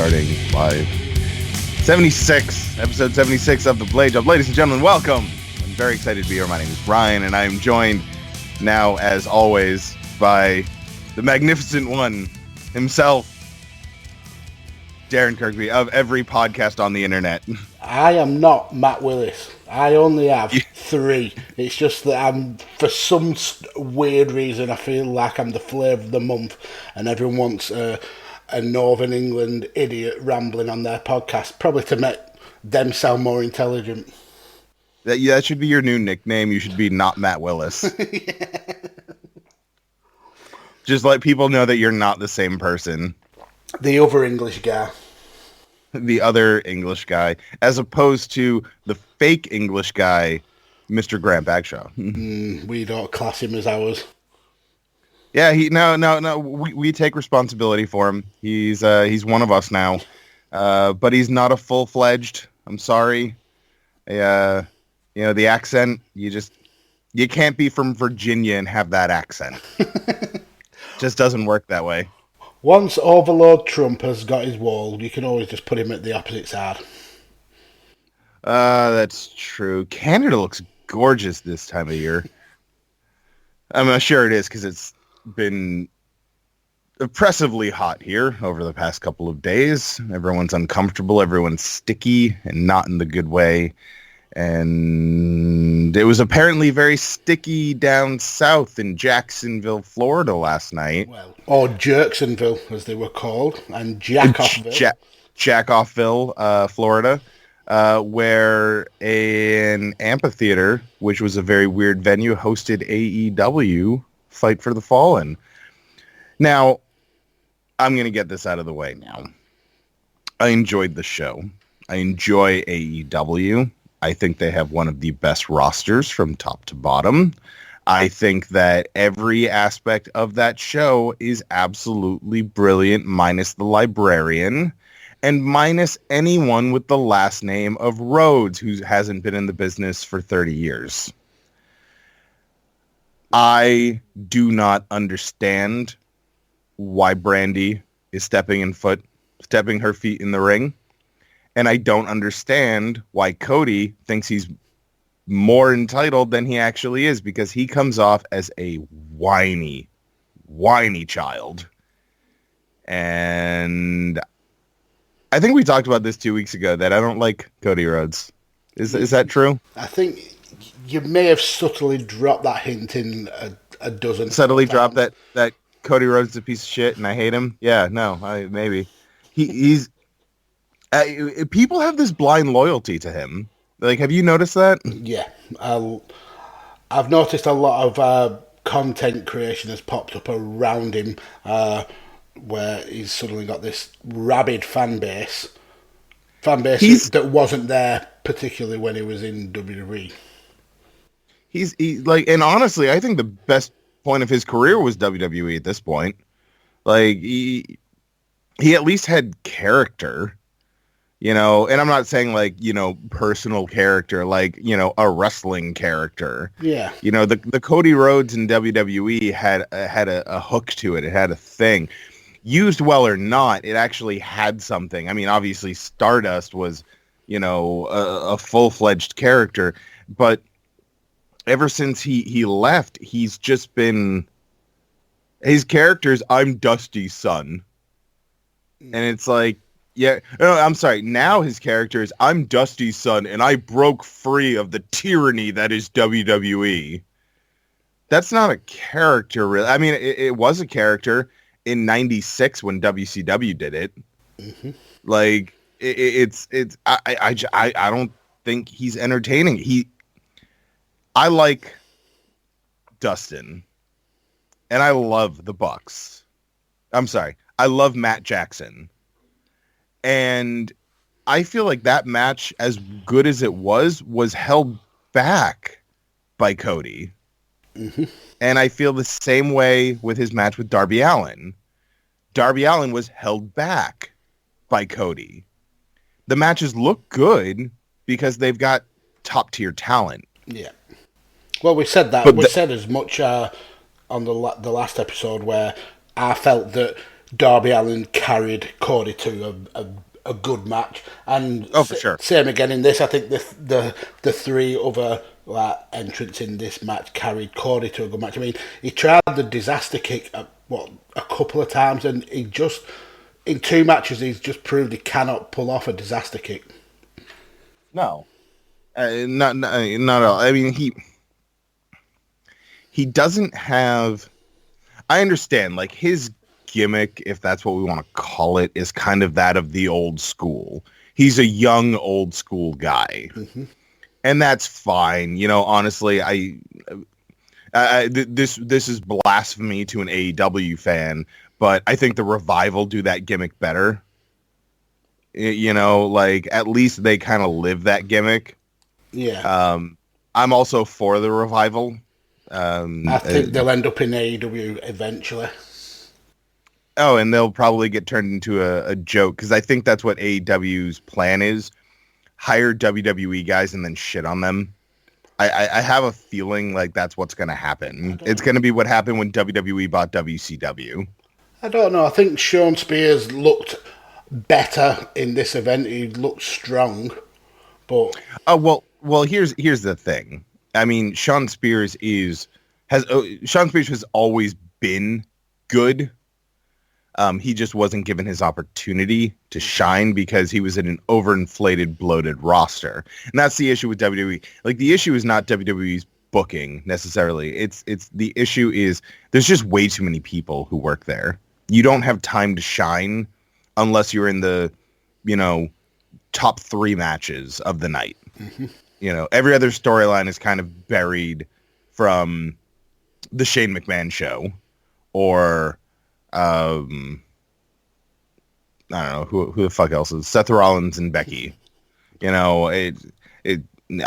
starting live. 76, episode 76 of The Blade Job. Ladies and gentlemen, welcome. I'm very excited to be here. My name is Brian, and I am joined now, as always, by the magnificent one himself, Darren Kirkby, of every podcast on the internet. I am not Matt Willis. I only have 3. It's just that for some weird reason, I feel like I'm the flavour of the month, and everyone wants a Northern England idiot rambling on their podcast, probably to make them sound more intelligent. That should be your new nickname. You should be not Matt Willis. Yeah. Just let people know that you're not the same person. The other English guy. The other English guy, as opposed to the fake English guy, Mr. Grant Bagshaw. We don't class him as ours. Yeah, no. We take responsibility for him. He's one of us now, but he's not a full-fledged. I'm sorry. The accent. You can't be from Virginia and have that accent. Just doesn't work that way. Once Overlord Trump has got his wall, you can always just put him at the opposite side. That's true. Canada looks gorgeous this time of year. I'm sure it is because it's been oppressively hot here over the past couple of days. Everyone's uncomfortable. Everyone's sticky and not in the good way. And it was apparently very sticky down south in Jacksonville, Florida last night. Well, or Jerksonville, as they were called, and Jackoffville. Jackoffville, Florida, where an amphitheater, which was a very weird venue, hosted AEW Fight for the Fallen. Now, I'm going to get this out of the way now. I enjoyed the show. I enjoy AEW. I think they have one of the best rosters from top to bottom. I think that every aspect of that show is absolutely brilliant, minus the librarian, and minus anyone with the last name of Rhodes, who hasn't been in the business for 30 years. I do not understand why Brandy is stepping her feet in the ring. And I don't understand why Cody thinks he's more entitled than he actually is, because he comes off as a whiny child. And I think we talked about this 2 weeks ago, that I don't like Cody Rhodes. Is that true? I think you may have subtly dropped that hint in a dozen. Subtly dropped that Cody Rhodes is a piece of shit and I hate him? Yeah, no, maybe. He's... people have this blind loyalty to him. Like, have you noticed that? Yeah. I've noticed a lot of content creation has popped up around him, where he's suddenly got this rabid fan base that wasn't there particularly when he was in WWE. He's like, and honestly, I think the best point of his career was WWE at this point. Like, he at least had character. And I'm not saying like, personal character, like, a wrestling character. Yeah. The Cody Rhodes in WWE had a hook to it. It had a thing. Used well or not, it actually had something. I mean, obviously Stardust was, a full-fledged character. But ever since he left, he's just been... His character's, I'm Dusty's son. And it's like, yeah, no, I'm sorry. Now his character is, I'm Dusty's son, and I broke free of the tyranny that is WWE. That's not a character, really. I mean, it was a character in '96 when WCW did it. Mm-hmm. Like, I don't think he's entertaining. I like Dustin, and I love the Bucks. I'm sorry, I love Matt Jackson. And I feel like that match, as good as it was held back by Cody. Mm-hmm. And I feel the same way with his match with Darby Allin. Darby Allin was held back by Cody. The matches look good because they've got top-tier talent. Yeah. Well, we said that. We said as much on the last episode, where I felt that Darby Allin carried Cody to a good match, and for sure. Same again in this. I think the three other entrants in this match carried Cody to a good match. I mean, he tried the disaster kick a couple of times, and he just in 2 matches he's just proved he cannot pull off a disaster kick. No, not at all. I mean, he doesn't have. I understand, like, his gimmick, if that's what we want to call it, is kind of that of the old school. He's a young old school guy, and that's fine. You know, honestly, this is blasphemy to an AEW fan, but I think the Revival do that gimmick better. You know, like, at least they kind of live that gimmick. Yeah. I'm also for the Revival. I think they'll end up in AEW eventually. Oh, and they'll probably get turned into a joke, because I think that's what AEW's plan is. Hire WWE guys and then shit on them. I have a feeling like that's what's going to happen. It's going to be what happened when WWE bought WCW. I don't know. I think Sean Spears looked better in this event. He looked strong, but well, here's the thing. I mean, Sean Spears has always been good. He just wasn't given his opportunity to shine because he was in an overinflated, bloated roster. And that's the issue with WWE. Like, the issue is not WWE's booking necessarily. It's the issue is there's just way too many people who work there. You don't have time to shine unless you're in the, you know, top 3 matches of the night. You know, every other storyline is kind of buried from the Shane McMahon show, or I don't know who the fuck else is Seth Rollins and Becky. You know, I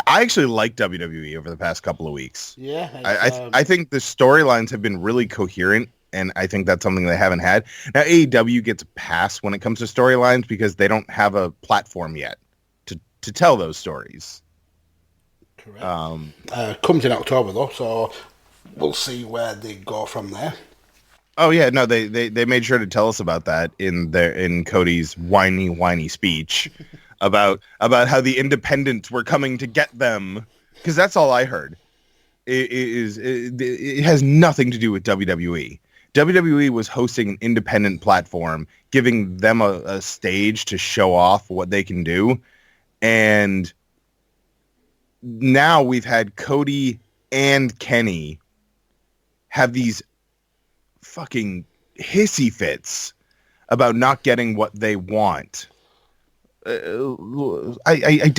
actually like WWE over the past couple of weeks. Yeah, I think the storylines have been really coherent, and I think that's something they haven't had. Now AEW gets a pass when it comes to storylines because they don't have a platform yet to tell those stories. Correct. Comes in October though, so we'll see where they go from there. Oh yeah, no, they made sure to tell us about that in Cody's whiny speech about how the independents were coming to get them, because that's all I heard. It has nothing to do with WWE. WWE was hosting an independent platform, giving them a stage to show off what they can do, and now we've had Cody and Kenny have these fucking hissy fits about not getting what they want. I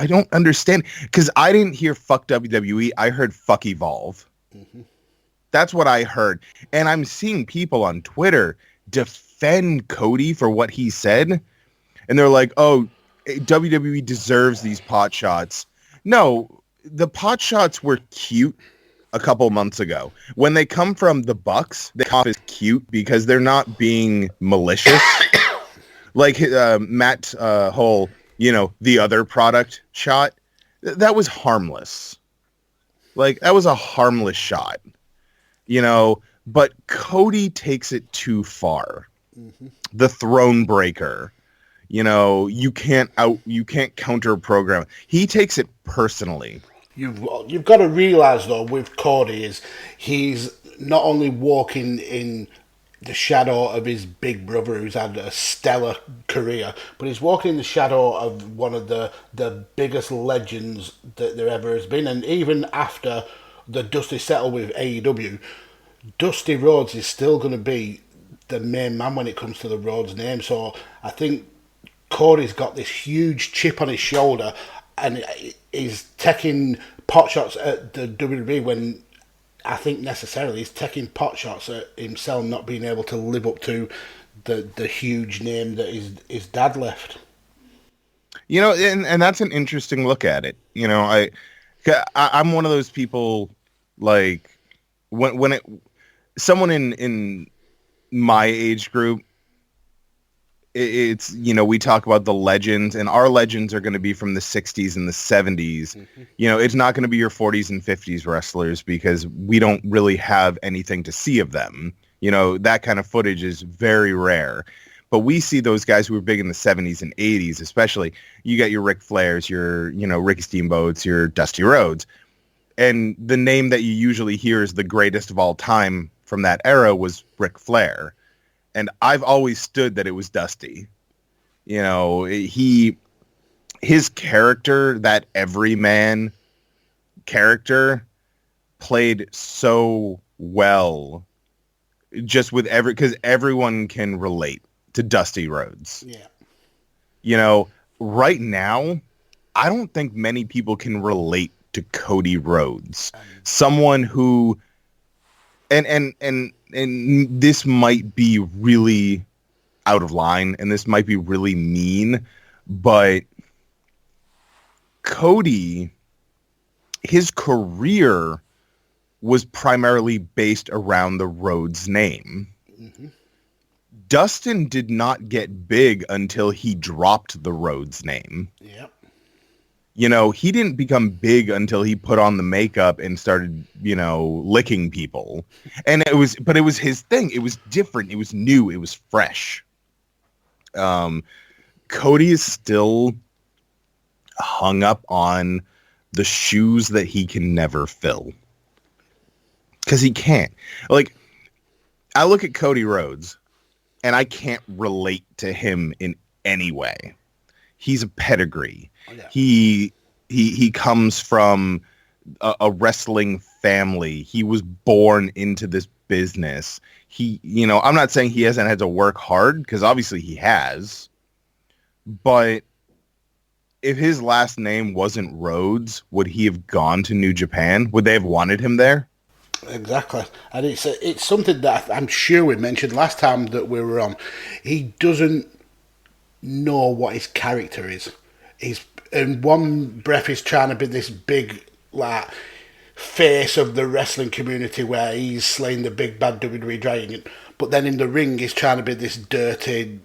don't understand, because I didn't hear fuck WWE. I heard fuck Evolve. That's what I heard, and I'm seeing people on Twitter defend Cody for what he said, and they're like, "Oh, WWE deserves these pot shots." No, the pot shots were cute a couple months ago. When they come from the Bucks, they come as cute because they're not being malicious. Like Matt Hull, you know, the other product shot, that was harmless. Like, that was a harmless shot, you know, but Cody takes it too far. The throne breaker. You know, you can't counter program. He takes it personally. You've got to realize though, with Cody, is he's not only walking in the shadow of his big brother, who's had a stellar career, but he's walking in the shadow of one of the biggest legends that there ever has been. And even after the dust is settled with AEW, Dusty Rhodes is still going to be the main man when it comes to the Rhodes name. So I think Cody's got this huge chip on his shoulder, and he's taking pot shots at the WWE when I think necessarily he's taking pot shots at himself not being able to live up to the huge name that his dad left. You know, and that's an interesting look at it. You know, I'm one of those people, like, when someone in my age group, it's, you know, we talk about the legends, and our legends are going to be from the 60s and the 70s. You know, it's not going to be your 40s and 50s wrestlers, because we don't really have anything to see of them. That kind of footage is very rare. But we see those guys who were big in the 70s and 80s, especially. You got your Ric Flairs, your, Ricky Steamboats, your Dusty Rhodes. And the name that you usually hear is the greatest of all time from that era was Ric Flair. And I've always stood that it was Dusty. His character, that everyman character, played so well, just with because everyone can relate to Dusty Rhodes. Yeah. Right now, I don't think many people can relate to Cody Rhodes. Someone who, and this might be really out of line, and this might be really mean, but Cody, his career was primarily based around the Rhodes name. Mm-hmm. Dustin did not get big until he dropped the Rhodes name. Yep. He didn't become big until he put on the makeup and started, licking people. And it was his thing. It was different. It was new. It was fresh. Cody is still hung up on the shoes that he can never fill. Because he can't. Like, I look at Cody Rhodes, and I can't relate to him in any way. He's a pedigree. Oh, yeah. He comes from a wrestling family. He was born into this business. I'm not saying he hasn't had to work hard, because obviously he has. But if his last name wasn't Rhodes, would he have gone to New Japan? Would they have wanted him there? Exactly. And it's something that I'm sure we mentioned last time that we were on. He doesn't know what his character is. He's in one breath he's trying to be this big face of the wrestling community where he's slaying the big bad WWE dragon, but then in the ring he's trying to be this dirty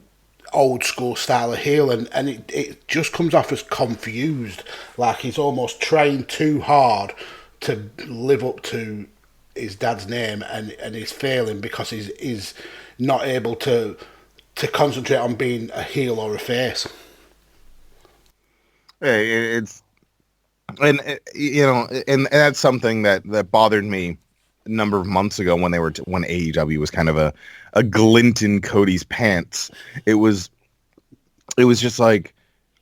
old school style of heel, and it just comes off as confused, like he's almost trying too hard to live up to his dad's name, and he's failing because he's not able to concentrate on being a heel or a face. And that's something that bothered me a number of months ago when AEW was kind of a glint in Cody's pants. It was just like,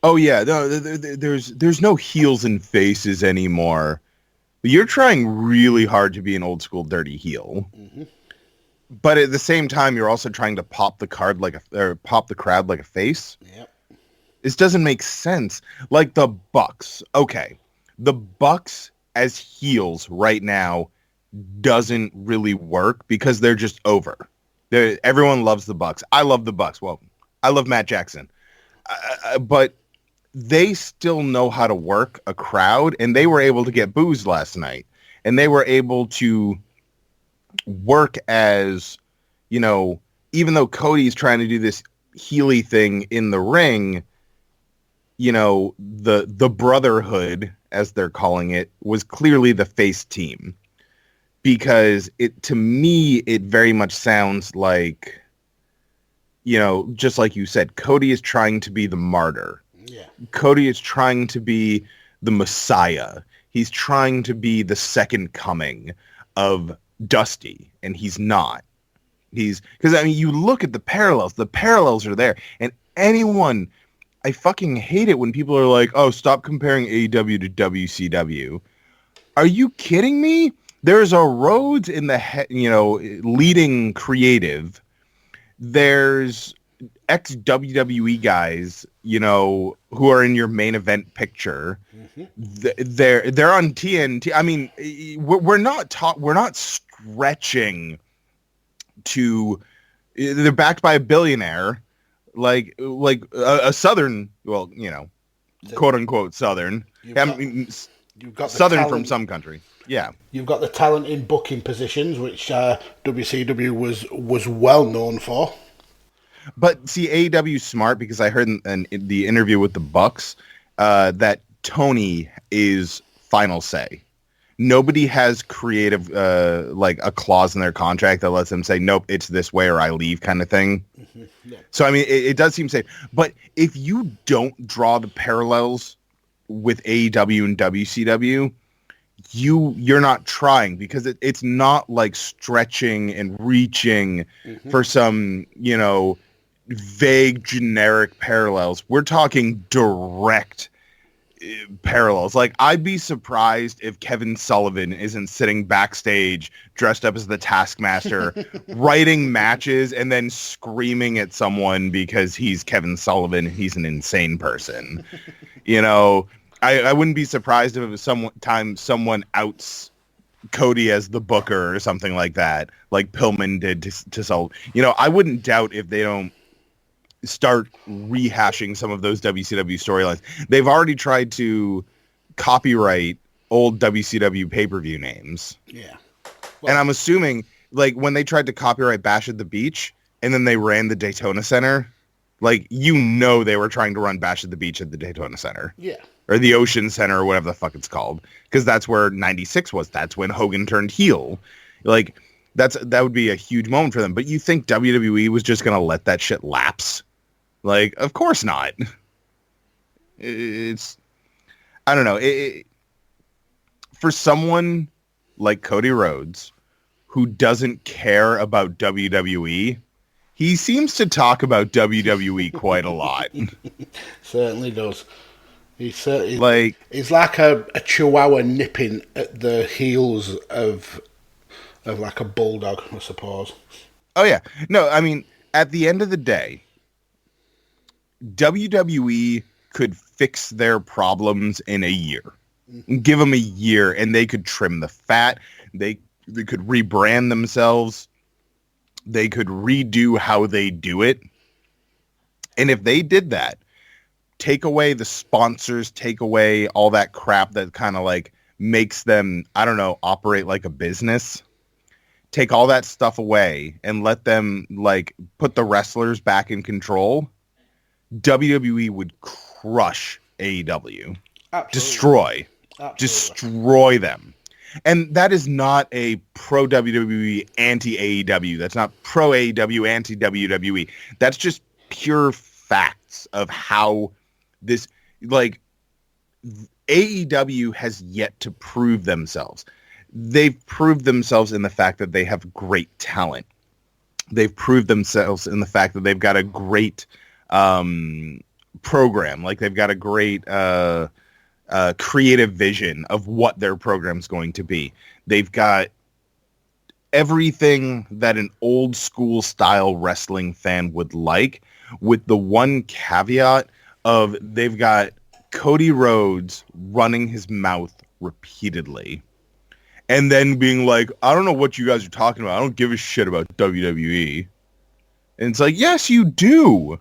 oh yeah, no, there's no heels and faces anymore. You're trying really hard to be an old school dirty heel, mm-hmm. But at the same time, you're also trying to pop the crowd like a face. Yep. This doesn't make sense. Like the Bucks. Okay. The Bucks as heels right now doesn't really work because they're just over. Everyone loves the Bucks. I love the Bucks. Well, I love Matt Jackson. But they still know how to work a crowd, and they were able to get boos last night. And they were able to work as, even though Cody's trying to do this heely thing in the ring, the Brotherhood, as they're calling it, was clearly the face team. Because to me, it very much sounds like, just like you said, Cody is trying to be the martyr. Yeah. Cody is trying to be the Messiah. He's trying to be the second coming of Dusty, and he's not. Because you look at the parallels. The parallels are there, and anyone, I fucking hate it when people are like, "Oh, stop comparing AEW to WCW." Are you kidding me? There's a Rhodes in the leading creative. There's ex-WWE guys, who are in your main event picture. Mm-hmm. They're on TNT. I mean, we're not stretching to. They're backed by a billionaire, like a Southern, quote unquote Southern. You've got Southern talent, from some country. Yeah. You've got the talent in booking positions, which WCW was well known for. But see, AEW's smart because I heard in the interview with the Bucks that Tony is final say. nobody has creative, like a clause in their contract that lets them say, nope, it's this way or I leave kind of thing. Mm-hmm. Yeah. So, I mean, it does seem safe. But if you don't draw the parallels with AEW and WCW, you're not trying, because it's not like stretching and reaching for some, vague generic parallels. We're talking direct parallels. Like, I'd be surprised if Kevin Sullivan isn't sitting backstage dressed up as the Taskmaster writing matches and then screaming at someone because he's Kevin Sullivan and he's an insane person. I wouldn't be surprised if it was someone outs Cody as the booker or something like that, like Pillman did to Sullivan. I wouldn't doubt if they don't start rehashing some of those WCW storylines. They've already tried to copyright old WCW pay-per-view names. Yeah. Well, and I'm assuming, like, when they tried to copyright Bash at the Beach and then they ran the Daytona Center, like, they were trying to run Bash at the Beach at the Daytona Center. Yeah. Or the Ocean Center, or whatever the fuck it's called. Because that's where 96 was. That's when Hogan turned heel. Like, that would be a huge moment for them. But you think WWE was just going to let that shit lapse? Like, of course not. It's, I don't know. For someone like Cody Rhodes, who doesn't care about WWE, he seems to talk about WWE quite a lot. Certainly does. He's like a chihuahua nipping at the heels of like a bulldog, I suppose. Oh, yeah. No, I mean, at the end of the day, WWE could fix their problems in a year. Give them a year and they could trim the fat. They could rebrand themselves. They could redo how they do it. And if they did that, take away the sponsors, take away all that crap that kind of like makes them, I don't know, operate like a business. Take all that stuff away and let them like put the wrestlers back in control. WWE would crush AEW. Absolutely. Destroy them. And that is not a pro WWE, anti AEW. That's not pro AEW, anti WWE. That's just pure facts of how this, like, AEW has yet to prove themselves. They've proved themselves in the fact that they have great talent. They've proved themselves in the fact that they've got a great program. Like, they've got a great creative vision of what their program's going to be. They've got everything that an old school style wrestling fan would like, with the one caveat of they've got Cody Rhodes running his mouth repeatedly and then being like, I don't know what you guys are talking about. I don't give a shit about WWE. And it's like, yes, you do.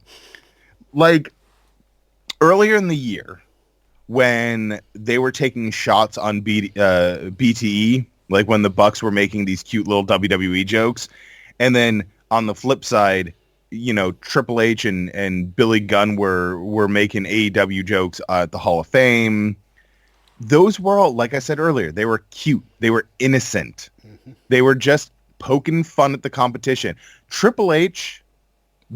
Like, earlier in the year, when they were taking shots on BTE, like when the Bucks were making these cute little WWE jokes, and then on the flip side, Triple H and Billy Gunn were making AEW jokes at the Hall of Fame. Those were all, like I said earlier, they were cute. They were innocent. Mm-hmm. They were just poking fun at the competition. Triple H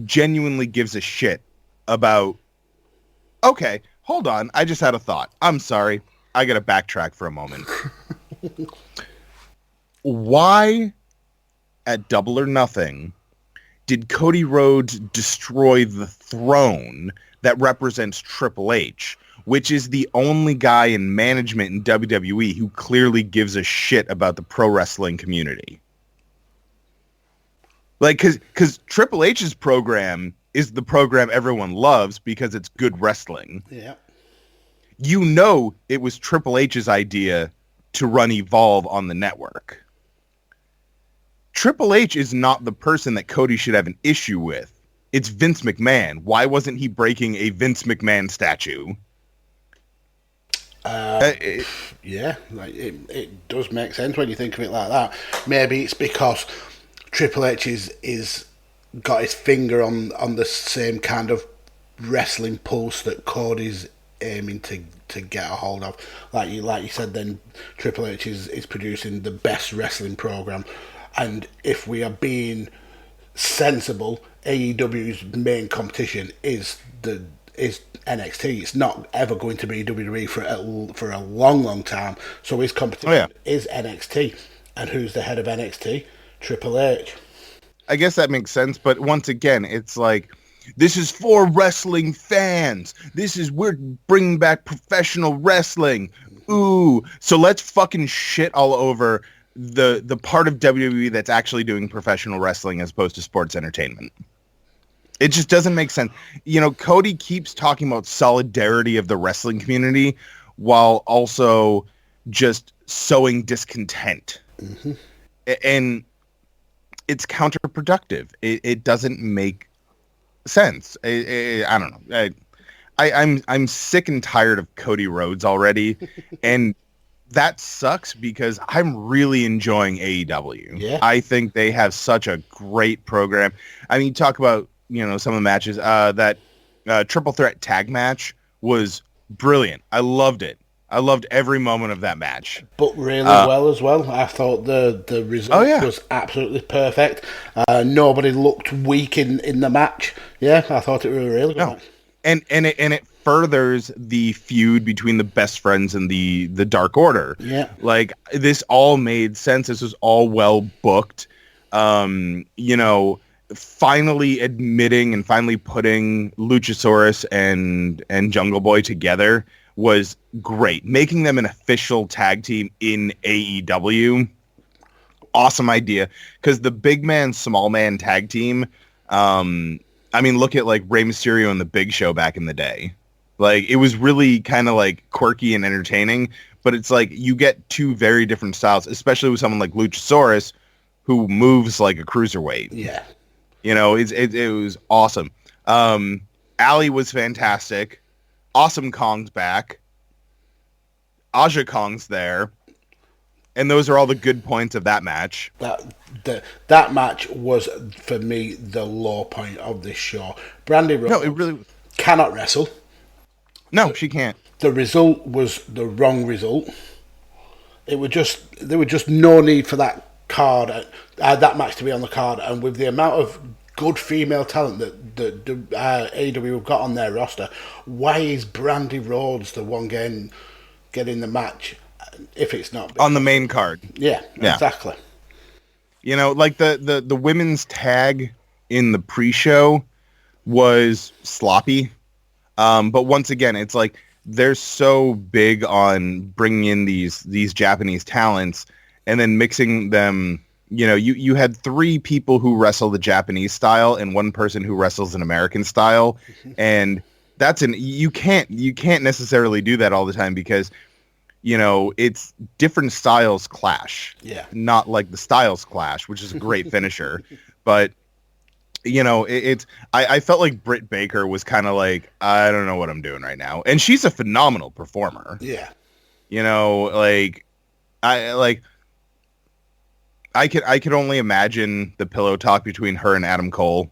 genuinely gives a shit about, okay, hold on, I just had a thought. I'm sorry. I got to backtrack for a moment. Why, at Double or Nothing, did Cody Rhodes destroy the throne that represents Triple H, which is the only guy in management in WWE who clearly gives a shit about the pro wrestling community? Like, because Triple H's program is the program everyone loves because it's good wrestling. Yeah. It was Triple H's idea to run Evolve on the network. Triple H is not the person that Cody should have an issue with. It's Vince McMahon. Why wasn't he breaking a Vince McMahon statue? Yeah, like it does make sense when you think of it like that. Maybe it's because Triple H is got his finger on the same kind of wrestling pulse that Cody's aiming to get a hold of. Like you said, then Triple H is producing the best wrestling program, and if we are being sensible, AEW's main competition is NXT. It's not ever going to be WWE for a long time. So his competition is NXT, and who's the head of NXT? Triple H. I guess that makes sense, but once again, it's like, this is for wrestling fans. We're bringing back professional wrestling. Ooh, so let's fucking shit all over the part of WWE that's actually doing professional wrestling as opposed to sports entertainment. It just doesn't make sense. You know, Cody keeps talking about solidarity of the wrestling community while also just sowing discontent. Mm-hmm. And it's counterproductive. It doesn't make sense. I don't know. I'm sick and tired of Cody Rhodes already, and that sucks because I'm really enjoying AEW. Yeah. I think they have such a great program. I mean, talk about some of the matches. That triple threat tag match was brilliant. I loved it. I loved every moment of that match. But really well as well. I thought the result was absolutely perfect. Nobody looked weak in the match. Yeah, I thought it was a really good match. And it furthers the feud between the Best Friends and the Dark Order. Yeah. Like, this all made sense. This was all well booked. Finally admitting and finally putting Luchasaurus and Jungle Boy together was great. Making them an official tag team in AEW, awesome idea. Because the big man, small man tag team, look at like Rey Mysterio and the Big Show back in the day. Like, it was really kind of like quirky and entertaining, but it's like you get two very different styles, especially with someone like Luchasaurus who moves like a cruiserweight. Yeah. It was awesome. Ali was fantastic. Awesome Kong's back. Aja Kong's there. And those are all the good points of that match. That match was, for me, the low point of this show. Brandy Rhodes it really cannot wrestle. No, she can't. The result was the wrong result. There was just no need for that card, that match to be on the card. And with the amount of good female talent that AEW have got on their roster, why is Brandy Rhodes the one getting the match if it's not on the main card? Yeah, exactly. Like the women's tag in the pre-show was sloppy, but once again, it's like they're so big on bringing in these Japanese talents and then mixing them. You had three people who wrestle the Japanese style and one person who wrestles an American style. And you can't necessarily do that all the time because, it's different styles clash. Yeah. Not like the styles clash, which is a great finisher. But, I felt like Britt Baker was kind of like, I don't know what I'm doing right now. And she's a phenomenal performer. Yeah. I could only imagine the pillow talk between her and Adam Cole.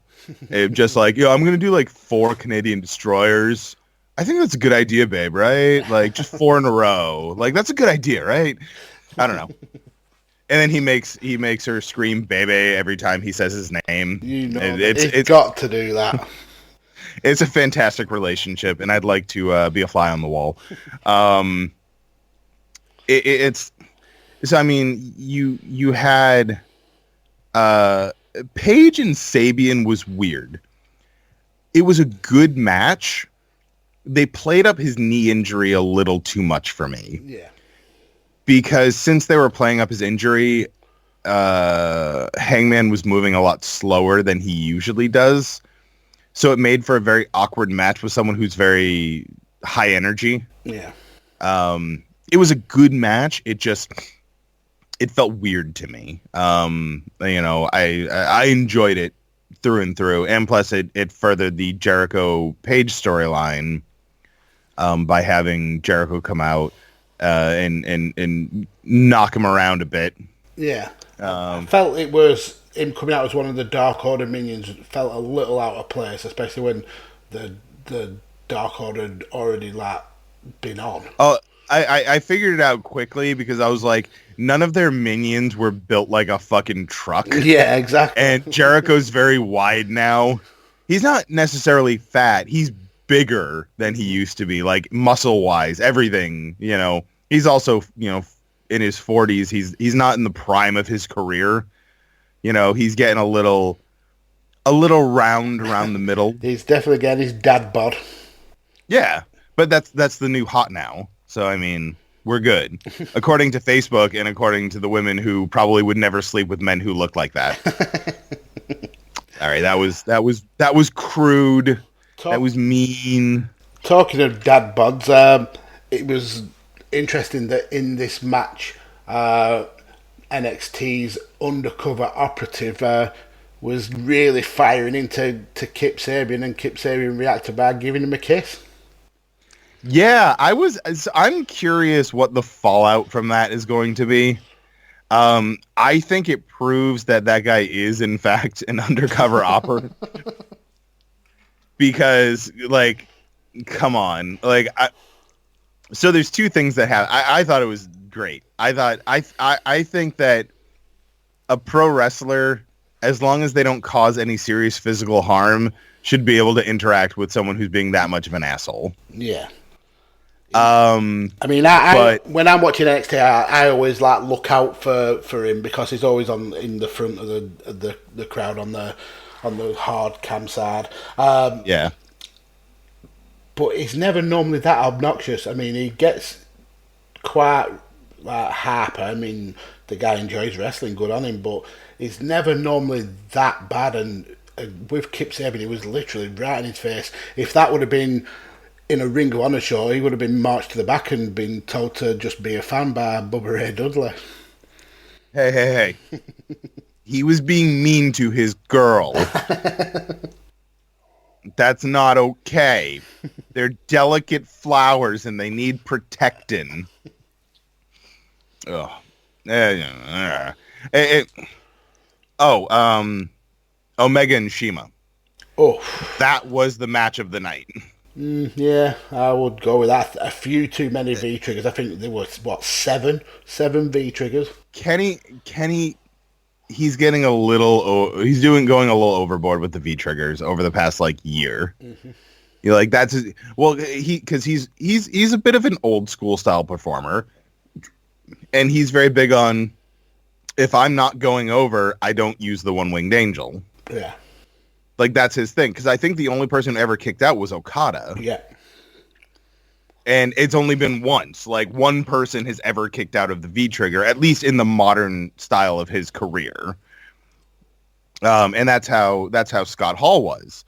Just like, I'm going to do like 4 Canadian destroyers. I think that's a good idea, babe, right? Like, just 4 in a row. Like, that's a good idea, right? I don't know. And then he makes her scream baby every time he says his name. It's got to do that. It's a fantastic relationship, and I'd like to be a fly on the wall. So, I mean, you had Paige and Sabian was weird. It was a good match. They played up his knee injury a little too much for me. Yeah. Because since they were playing up his injury, Hangman was moving a lot slower than he usually does. So it made for a very awkward match with someone who's very high energy. Yeah. It was a good match. It felt weird to me. I enjoyed it through and through, and plus it furthered the Jericho Page storyline by having Jericho come out and knock him around a bit. Yeah, I felt it was him coming out as one of the Dark Order minions felt a little out of place, especially when the Dark Order had already been on. Oh, I figured it out quickly because I was like, none of their minions were built like a fucking truck. Yeah, exactly. And Jericho's very wide now. He's not necessarily fat. He's bigger than he used to be, like muscle-wise, everything, you know. He's also, you know, in his 40s. He's not in the prime of his career. You know, he's getting a little round around the middle. He's definitely getting his dad bod. Yeah, but that's the new hot now. So, I mean, we're good. According to Facebook and according to the women who probably would never sleep with men who look like that. All right, that was crude. That was mean. Talking of dad bods, it was interesting that in this match, NXT's undercover operative was really firing into Kip Sabian, and Kip Sabian reacted by giving him a kiss. Yeah, I'm curious what the fallout from that is going to be. I think it proves that guy is, in fact, an undercover operative. Because, like, come on. Like, so there's two things that happen. I thought it was great. I think that a pro wrestler, as long as they don't cause any serious physical harm, should be able to interact with someone who's being that much of an asshole. Yeah. I mean, when I'm watching NXT, I always like look out for him because he's always in the front of the crowd on the hard cam side. Yeah, but he's never normally that obnoxious. I mean, he gets quite hyper. I mean, the guy enjoys wrestling, good on him, but he's never normally that bad. And with Kip Sabian, he was literally right in his face. If that would have been in a Ring of Honor show, he would have been marched to the back and been told to just be a fan by Bubba Ray Dudley. Hey. He was being mean to his girl. That's not okay. They're delicate flowers and they need protecting. Oh. Omega and Shima. Oh. That was the match of the night. Yeah, I would go with that. A few too many V triggers. I think there was seven V triggers. Kenny, he's getting going a little overboard with the V triggers over the past year. Mm-hmm. You're like, that's because he's a bit of an old school style performer, and he's very big on, if I'm not going over, I don't use the one-winged angel. Yeah. Like, that's his thing. Because I think the only person who ever kicked out was Okada. Yeah. And it's only been once. Like, one person has ever kicked out of the V-trigger, at least in the modern style of his career. And that's how Scott Hall was.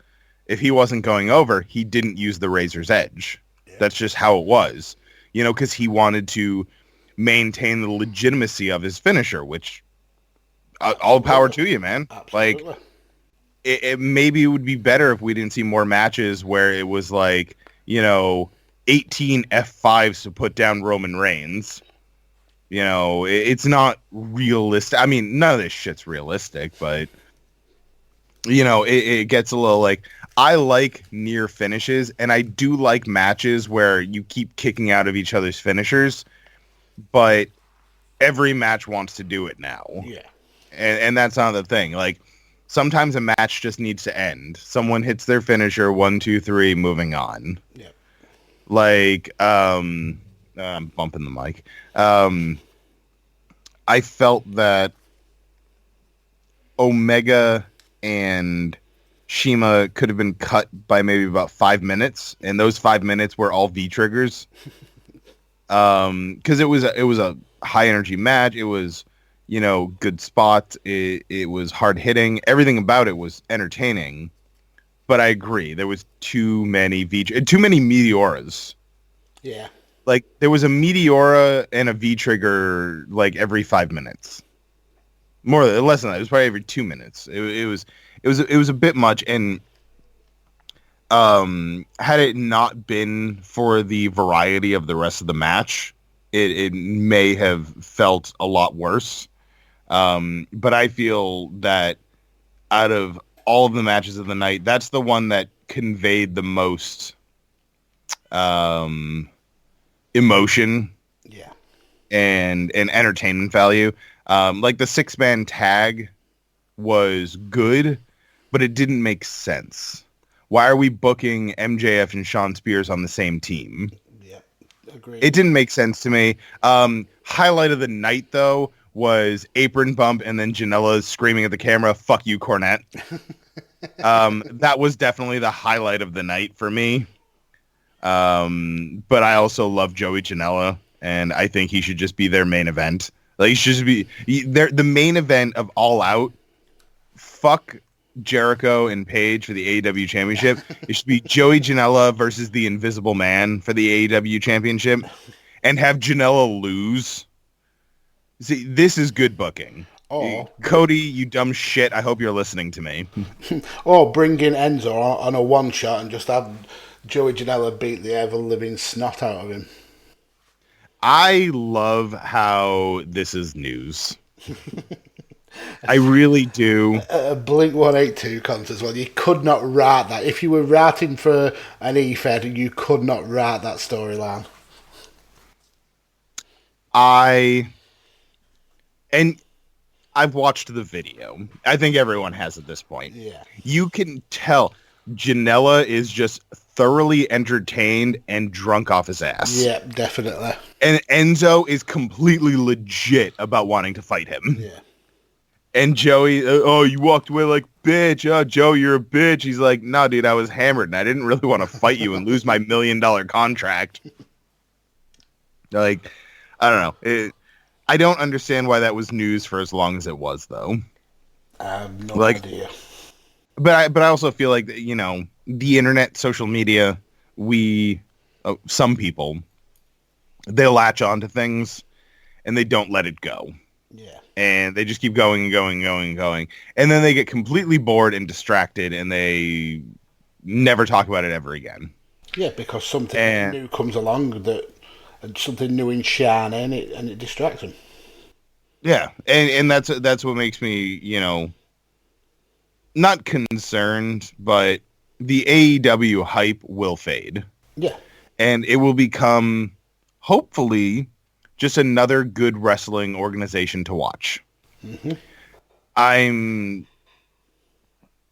If he wasn't going over, he didn't use the Razor's Edge. Yeah. That's just how it was. You know, because he wanted to maintain the legitimacy of his finisher, which all power to you, man. Absolutely. Like, maybe it would be better if we didn't see more matches where it was 18 F5s to put down Roman Reigns. You know, it's not realistic. I mean, none of this shit's realistic, but, it gets a little I like near finishes, and I do like matches where you keep kicking out of each other's finishers, but every match wants to do it now. Yeah. And that's not the thing. Sometimes a match just needs to end. Someone hits their finisher, 1, 2, 3, moving on. Yeah. I'm bumping the mic. I felt that Omega and Shima could have been cut by maybe about 5 minutes, and those 5 minutes were all V triggers. Because it was a high energy match. It was, good spots. It was hard hitting. Everything about it was entertaining. But I agree, there was too many Meteoras. Yeah. There was a Meteora and a V trigger every 5 minutes. Less than that. It was probably every 2 minutes. It was a bit much, and had it not been for the variety of the rest of the match, it may have felt a lot worse. But I feel that out of all of the matches of the night, that's the one that conveyed the most emotion Yeah. and entertainment value. Like the 6-man tag was good, but it didn't make sense. Why are we booking MJF and Shawn Spears on the same team? Yeah, agreed. It didn't make sense to me. Highlight of the night, though, was apron bump and then Janela screaming at the camera, "Fuck you, Cornette." That was definitely the highlight of the night for me. But I also love Joey Janela, and I think he should just be their main event. Like, he should just be the main event of All Out. Fuck Jericho and Paige for the AEW Championship. It should be Joey Janela versus the Invisible Man for the AEW Championship, and have Janela lose. See, this is good booking. Oh, Cody, you dumb shit. I hope you're listening to me. Or bring in Enzo on a one shot and just have Joey Janela beat the ever living snot out of him. I love how this is news. I really do. Blink 182 contest as well. You could not write that. If you were writing for an E-Fed, you could not write that storyline. And I've watched the video. I think everyone has at this point. Yeah. You can tell Janela is just thoroughly entertained and drunk off his ass. Yeah, definitely. And Enzo is completely legit about wanting to fight him. Yeah. And Joey, oh, you walked away like, bitch. Oh, Joe, you're a bitch. He's like, no, dude, I was hammered and I didn't really want to fight you and lose my $1 million contract. Like, I don't know. I don't understand why that was news for as long as it was, though. I have no idea. But I also feel like, you know, the internet, social media, some people, they latch onto things and they don't let it go. Yeah. And they just keep going and going and going and going. And then they get completely bored and distracted and they never talk about it ever again. Yeah, because something new comes along, and something new and shiny, and it distracts them. Yeah, and that's what makes me, you know, not concerned, but the AEW hype will fade. Yeah. And it will become, hopefully, just another good wrestling organization to watch. Mm-hmm. I'm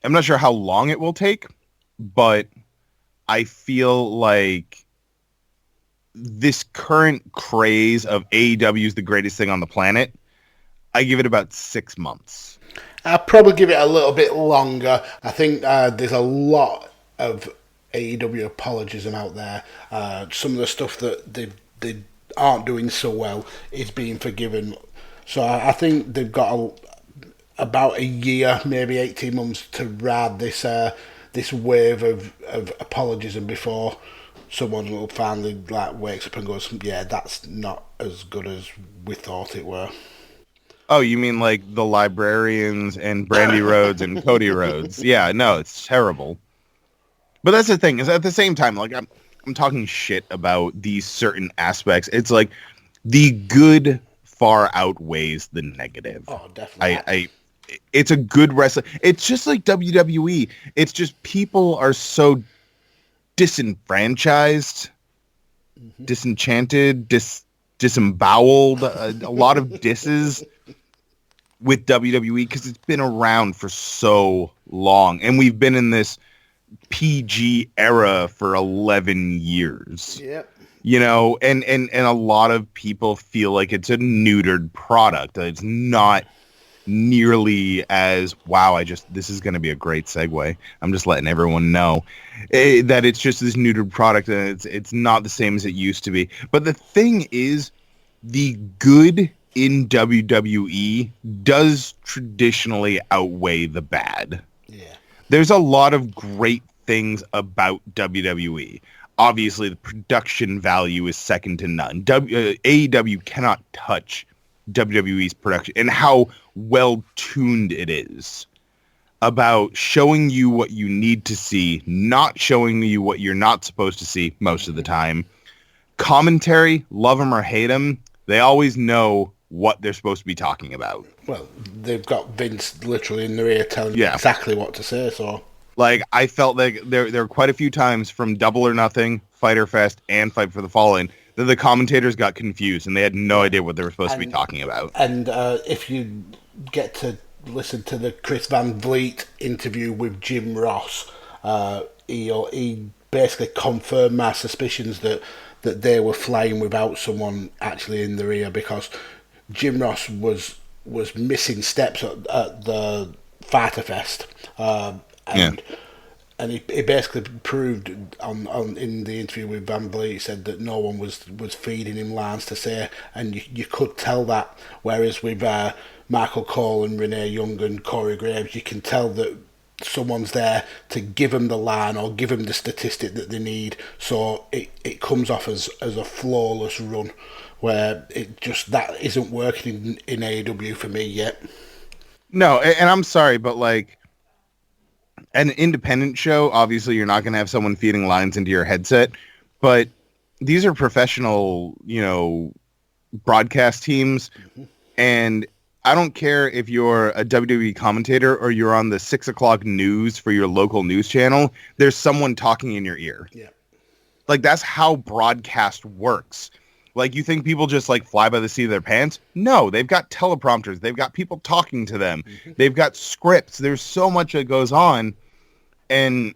not sure how long it will take, but I feel like this current craze of AEW is the greatest thing on the planet. I give it about 6 months. I'll probably give it a little bit longer. I think there's a lot of AEW apologism out there. Some of the stuff that they aren't doing so well is being forgiven. So I think they've got about a year, maybe 18 months to ride this wave of apologism before someone will finally wakes up and goes, yeah, that's not as good as we thought it were. Oh, you mean like the Librarians and Brandy Rhodes and Cody Rhodes? Yeah, no, it's terrible. But that's the thing, is at the same time, like I'm talking shit about these certain aspects. It's like the good far outweighs the negative. Oh, definitely. It's a good wrestling. It's just like WWE. It's just people are so disenfranchised, disenchanted, disemboweled, a lot of disses with WWE because it's been around for so long. And we've been in this PG era for 11 years. Yep. You know, and a lot of people feel like it's a neutered product. It's not nearly as, wow, this is going to be a great segue. I'm just letting everyone know that it's just this neutered product and it's not the same as it used to be. But the thing is, the good in WWE does traditionally outweigh the bad. Yeah. There's a lot of great things about WWE. Obviously, the production value is second to none. AEW cannot touch WWE's production and how well tuned it is about showing you what you need to see, not showing you what you're not supposed to see most of the time. Commentary, love them or hate them, they always know what they're supposed to be talking about. Well, they've got Vince literally in their ear telling them exactly what to say, so... Like, I felt like there were quite a few times from Double or Nothing, Fyter Fest, and Fight for the Fallen that the commentators got confused and they had no idea what they were supposed to be talking about. And if you get to listen to the Chris Van Vliet interview with Jim Ross, he basically confirmed my suspicions that they were flying without someone actually in their ear, because Jim Ross was missing steps at the Fighter Fest, and he basically proved on in the interview with Van Vliet, said that no one was feeding him lines to say, and you could tell that. Whereas with Michael Cole and Renee Young and Corey Graves, you can tell that someone's there to give them the line or give them the statistic that they need, so it comes off as a flawless run, where it just, that isn't working in AEW for me yet. No, and I'm sorry, but like, an independent show, obviously you're not going to have someone feeding lines into your headset, but these are professional, broadcast teams, and I don't care if you're a WWE commentator or you're on the 6 o'clock news for your local news channel, there's someone talking in your ear. Yeah. Like, that's how broadcast works. Like, you think people just, like, fly by the seat of their pants? No, they've got teleprompters. They've got people talking to them. They've got scripts. There's so much that goes on. And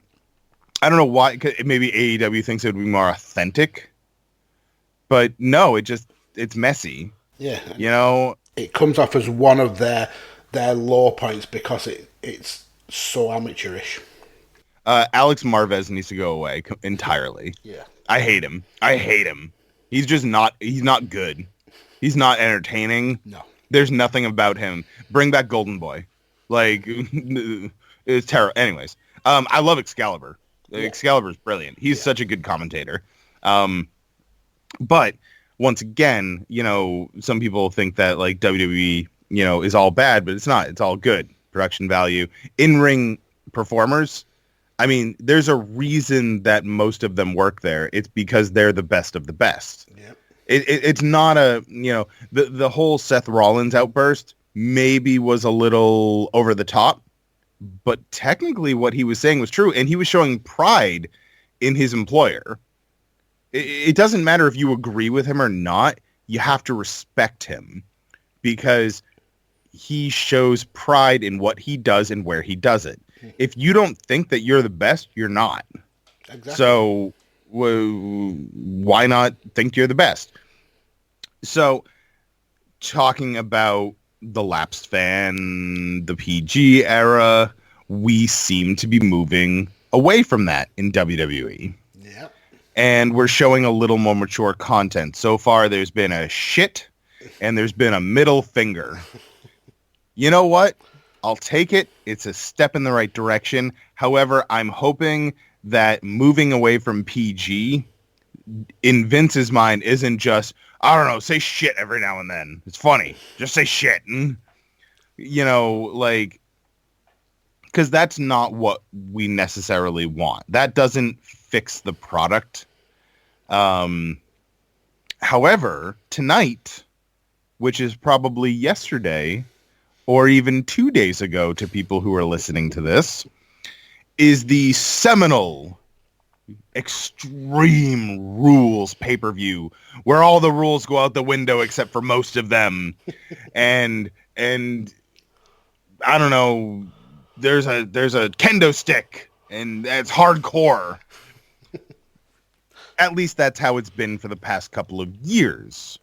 I don't know why. Maybe AEW thinks it would be more authentic. But no, it's messy. Yeah. It comes off as one of their low points because it's so amateurish. Alex Marvez needs to go away entirely. Yeah. I hate him. He's just not, he's not good. He's not entertaining. No. There's nothing about him. Bring back Golden Boy. Like, it's terrible. Anyways, I love Excalibur. Yeah. Excalibur's brilliant. He's such a good commentator. But once again, some people think that like WWE, is all bad, but it's not. It's all good. Production value. In-ring performers. I mean, there's a reason that most of them work there. It's because they're the best of the best. Yep. It's not the whole Seth Rollins outburst maybe was a little over the top, but technically what he was saying was true, and he was showing pride in his employer. It doesn't matter if you agree with him or not. You have to respect him because he shows pride in what he does and where he does it. If you don't think that you're the best, you're not. Exactly. So why not think you're the best? So talking about the lapsed fan, the PG era, we seem to be moving away from that in WWE. Yep. And we're showing a little more mature content. So far, there's been a shit and there's been a middle finger. You know what? I'll take it. It's a step in the right direction. However, I'm hoping that moving away from PG in Vince's mind isn't just, I don't know, say shit every now and then. It's funny. Just say shit. And, because that's not what we necessarily want. That doesn't fix the product. However, tonight, which is probably yesterday, or even 2 days ago to people who are listening to this, is the seminal Extreme Rules pay-per-view, where all the rules go out the window except for most of them. and I don't know, there's a kendo stick, and that's hardcore. At least that's how it's been for the past couple of years.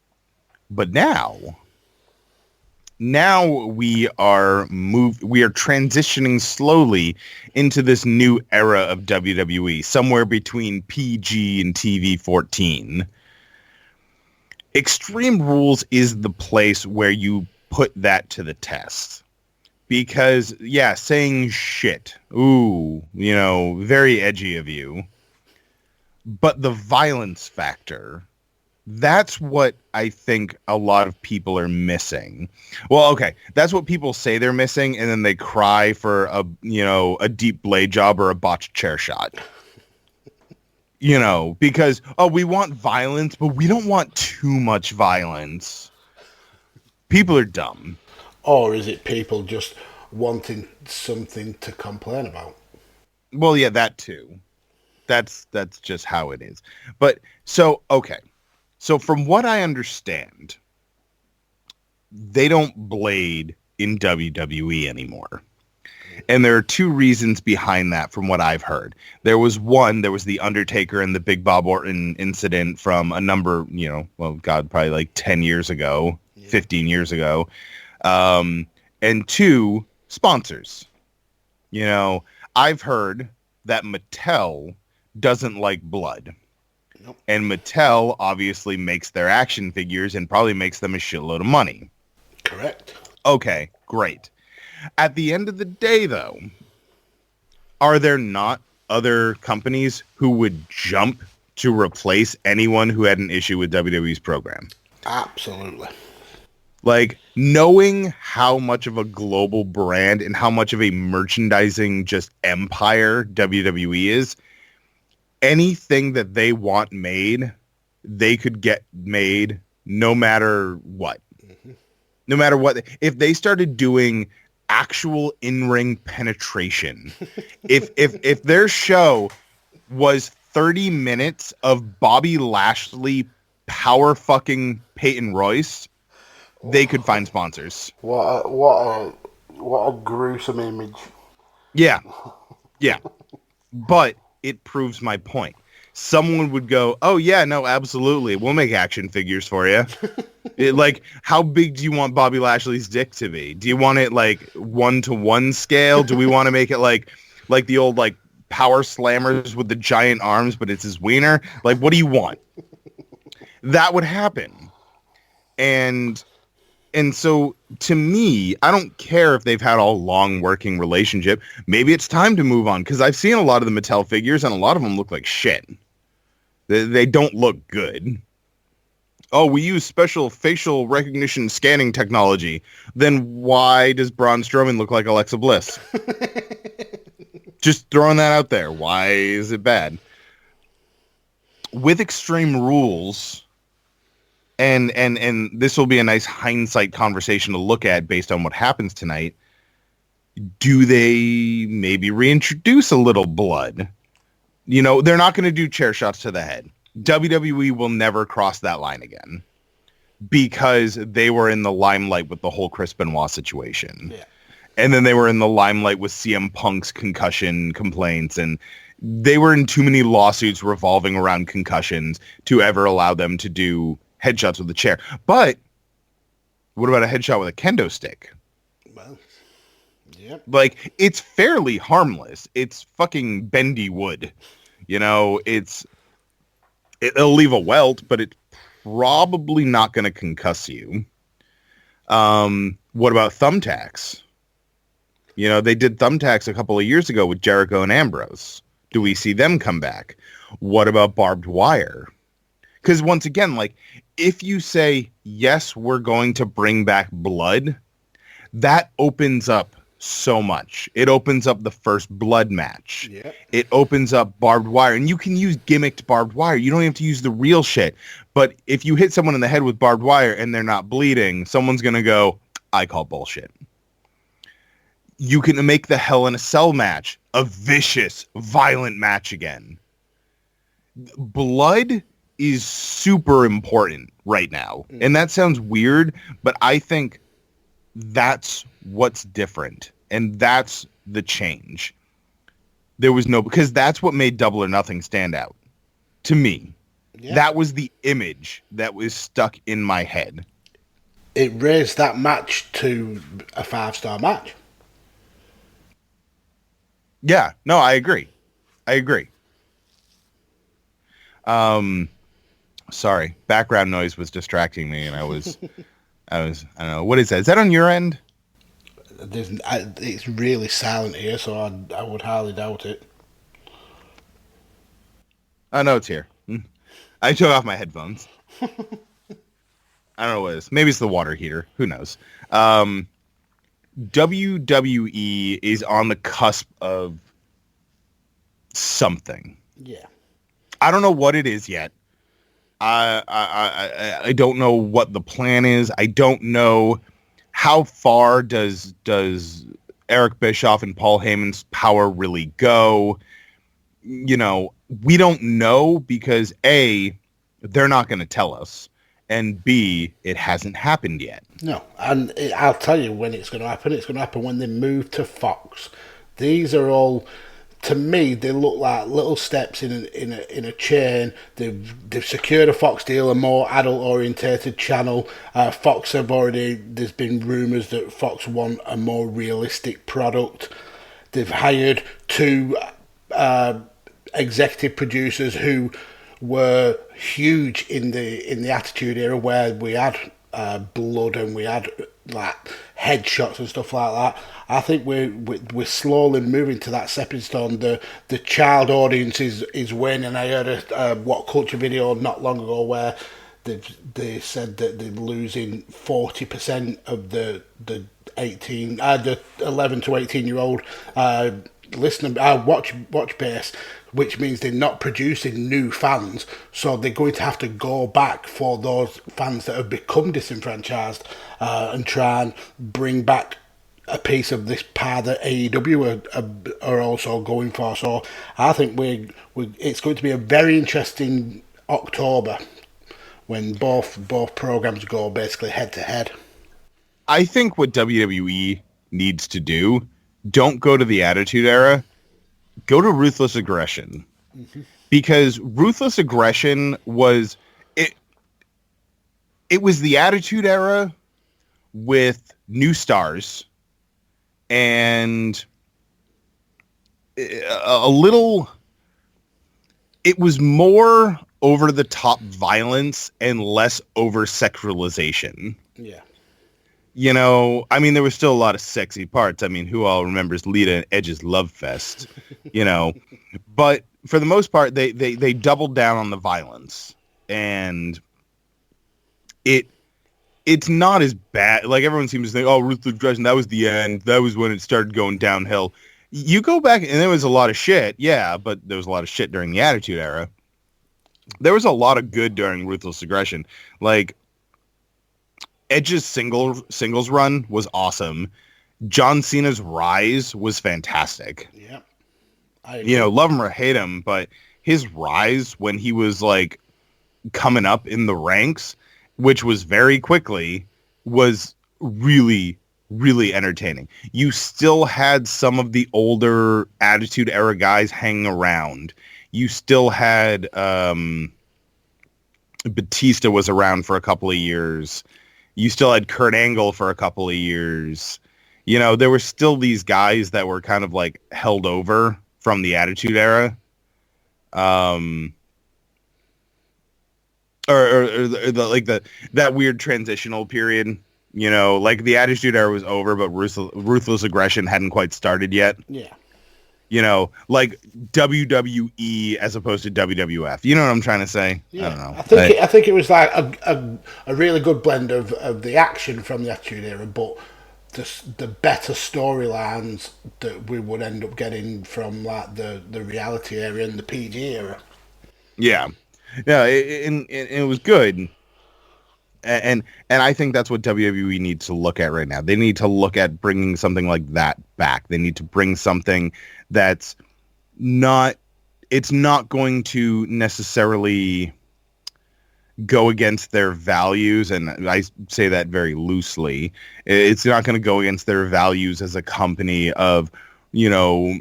But now we are transitioning slowly into this new era of WWE, somewhere between PG and TV-14. Extreme Rules is the place where you put that to the test. Because, saying shit, very edgy of you. But the violence factor, that's what I think a lot of people are missing. Well, okay, that's what people say they're missing, and then they cry for a deep blade job or a botched chair shot. Because, we want violence, but we don't want too much violence. People are dumb. Or is it people just wanting something to complain about? Well, yeah, that too. That's just how it is. But, so, okay. So from what I understand, they don't blade in WWE anymore. And there are two reasons behind that from what I've heard. There was the Undertaker and the Big Bob Orton incident from a number, probably like 10 years ago, 15 years ago. And two, sponsors. I've heard that Mattel doesn't like blood. Nope. And Mattel obviously makes their action figures and probably makes them a shitload of money. Correct. Okay, great. At the end of the day, though, are there not other companies who would jump to replace anyone who had an issue with WWE's program? Absolutely. Like, knowing how much of a global brand and how much of a merchandising just empire WWE is, anything that they want made, they could get made no matter what. Mm-hmm. No matter what. If they started doing actual in-ring penetration, if their show was 30 minutes of Bobby Lashley power fucking Peyton Royce, they could find sponsors. What a gruesome image. Yeah. But it proves my point. Someone would go, oh yeah, no, absolutely, we'll make action figures for you. Like, how big do you want Bobby Lashley's dick to be? Do you want it like 1-to-1 scale? Do we want to make it like the old like power slammers with the giant arms, but it's his wiener? Like, what do you want? That would happen. And so to me, I don't care if they've had a long working relationship. Maybe it's time to move on, because I've seen a lot of the Mattel figures and a lot of them look like shit. They don't look good. Oh, we use special facial recognition scanning technology. Then why does Braun Strowman look like Alexa Bliss? Just throwing that out there. Why is it bad? With Extreme Rules, and this will be a nice hindsight conversation to look at based on what happens tonight, do they maybe reintroduce a little blood? They're not going to do chair shots to the head. WWE will never cross that line again, because they were in the limelight with the whole Chris Benoit situation. Yeah. And then they were in the limelight with CM Punk's concussion complaints, and they were in too many lawsuits revolving around concussions to ever allow them to do headshots with a chair. But what about a headshot with a kendo stick? Well, yeah. Like, it's fairly harmless. It's fucking bendy wood. It'll leave a welt, but it's probably not going to concuss you. What about thumbtacks? They did thumbtacks a couple of years ago with Jericho and Ambrose. Do we see them come back? What about barbed wire? Because once again, like, if you say, yes, we're going to bring back blood, that opens up so much. It opens up the first blood match. Yeah. It opens up barbed wire, and you can use gimmicked barbed wire. You don't have to use the real shit. But if you hit someone in the head with barbed wire and they're not bleeding, someone's going to go, I call bullshit. You can make the Hell in a Cell match a vicious, violent match again. Blood is super important right now. And that sounds weird, but I think that's what's different. And that's the change. Because that's what made Double or Nothing stand out to me. Yeah. That was the image that was stuck in my head. It raised that match to a 5-star match. Yeah, no, I agree. Sorry, background noise was distracting me, and I don't know, what is that? Is that on your end? It's really silent here, so I would hardly doubt it. Oh, no, it's here. I took off my headphones. I don't know what it is. Maybe it's the water heater. Who knows? WWE is on the cusp of something. Yeah. I don't know what it is yet. I don't know what the plan is. I don't know how far does Eric Bischoff and Paul Heyman's power really go. We don't know, because A, they're not going to tell us. And B, it hasn't happened yet. No, and I'll tell you when it's going to happen. It's going to happen when they move to Fox. These are all, to me, they look like little steps in a chain. They've secured a Fox deal, a more adult orientated channel. Fox have already. There's been rumours that Fox want a more realistic product. They've hired 2 executive producers who were huge in the Attitude Era, where we had blood and we had like headshots and stuff like that. I think we're slowly moving to that stepping stone. The child audience is waning. I heard a What Culture video not long ago where they said that they're losing 40% of the 11 to 18-year-old watch base, which means they're not producing new fans, so they're going to have to go back for those fans that have become disenfranchised and try and bring back a piece of this pie that AEW are also going for. So I think it's going to be a very interesting October when both programs go basically head to head. I think what WWE needs to do, don't go to the Attitude Era, go to Ruthless Aggression. Mm-hmm. Because Ruthless Aggression was it was the Attitude Era with new stars and a little, it was more over the top violence and less over sexualization. Yeah. You know, I mean, there was still a lot of sexy parts. I mean, who all remembers Lita and Edge's love fest, you know? But for the most part, they doubled down on the violence. And it's not as bad. Like, everyone seems to think, oh, Ruthless Aggression, that was the end. That was when it started going downhill. You go back, and there was a lot of shit. Yeah, but there was a lot of shit during the Attitude Era. There was a lot of good during Ruthless Aggression. Like, Edge's singles run was awesome. John Cena's rise was fantastic. Yeah. You know, love him or hate him, but his rise when he was like coming up in the ranks, which was very quickly, was really, really entertaining. You still had some of the older Attitude Era guys hanging around. You still had Batista was around for a couple of years. You still had Kurt Angle for a couple of years. You know, there were still these guys that were kind of like held over from the Attitude Era. That weird transitional period, you know, like the Attitude Era was over, but Ruthless Aggression hadn't quite started yet. Yeah. You know, like WWE as opposed to WWF. You know what I'm trying to say? Yeah. I don't know. I think it was like a really good blend of the action from the Attitude Era, but the better storylines that we would end up getting from like the reality era and the PG era. Yeah. Yeah, it was good. And I think that's what WWE needs to look at right now. They need to look at bringing something like that back. They need to bring something that's not, it's not going to necessarily go against their values, and I say that very loosely. It's not going to go against their values as a company of, you know,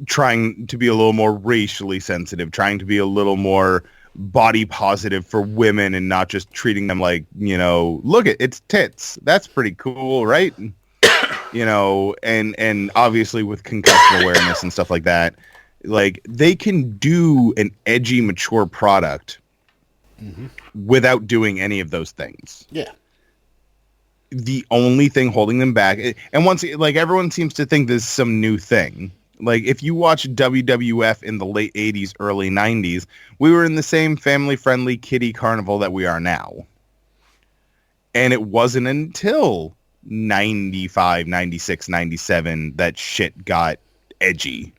trying to be a little more racially sensitive, trying to be a little more body positive for women and not just treating them like, you know, look at it's tits. That's pretty cool, right? You know, and obviously with concussion awareness and stuff like that, like they can do an edgy, mature product without doing any of those things. Yeah. The only thing holding them back, and once, like, everyone seems to think this is some new thing. Like, if you watch WWF in the late 80s, early 90s, we were in the same family-friendly kiddie carnival that we are now. And it wasn't until 95, 96, 97 that shit got edgy.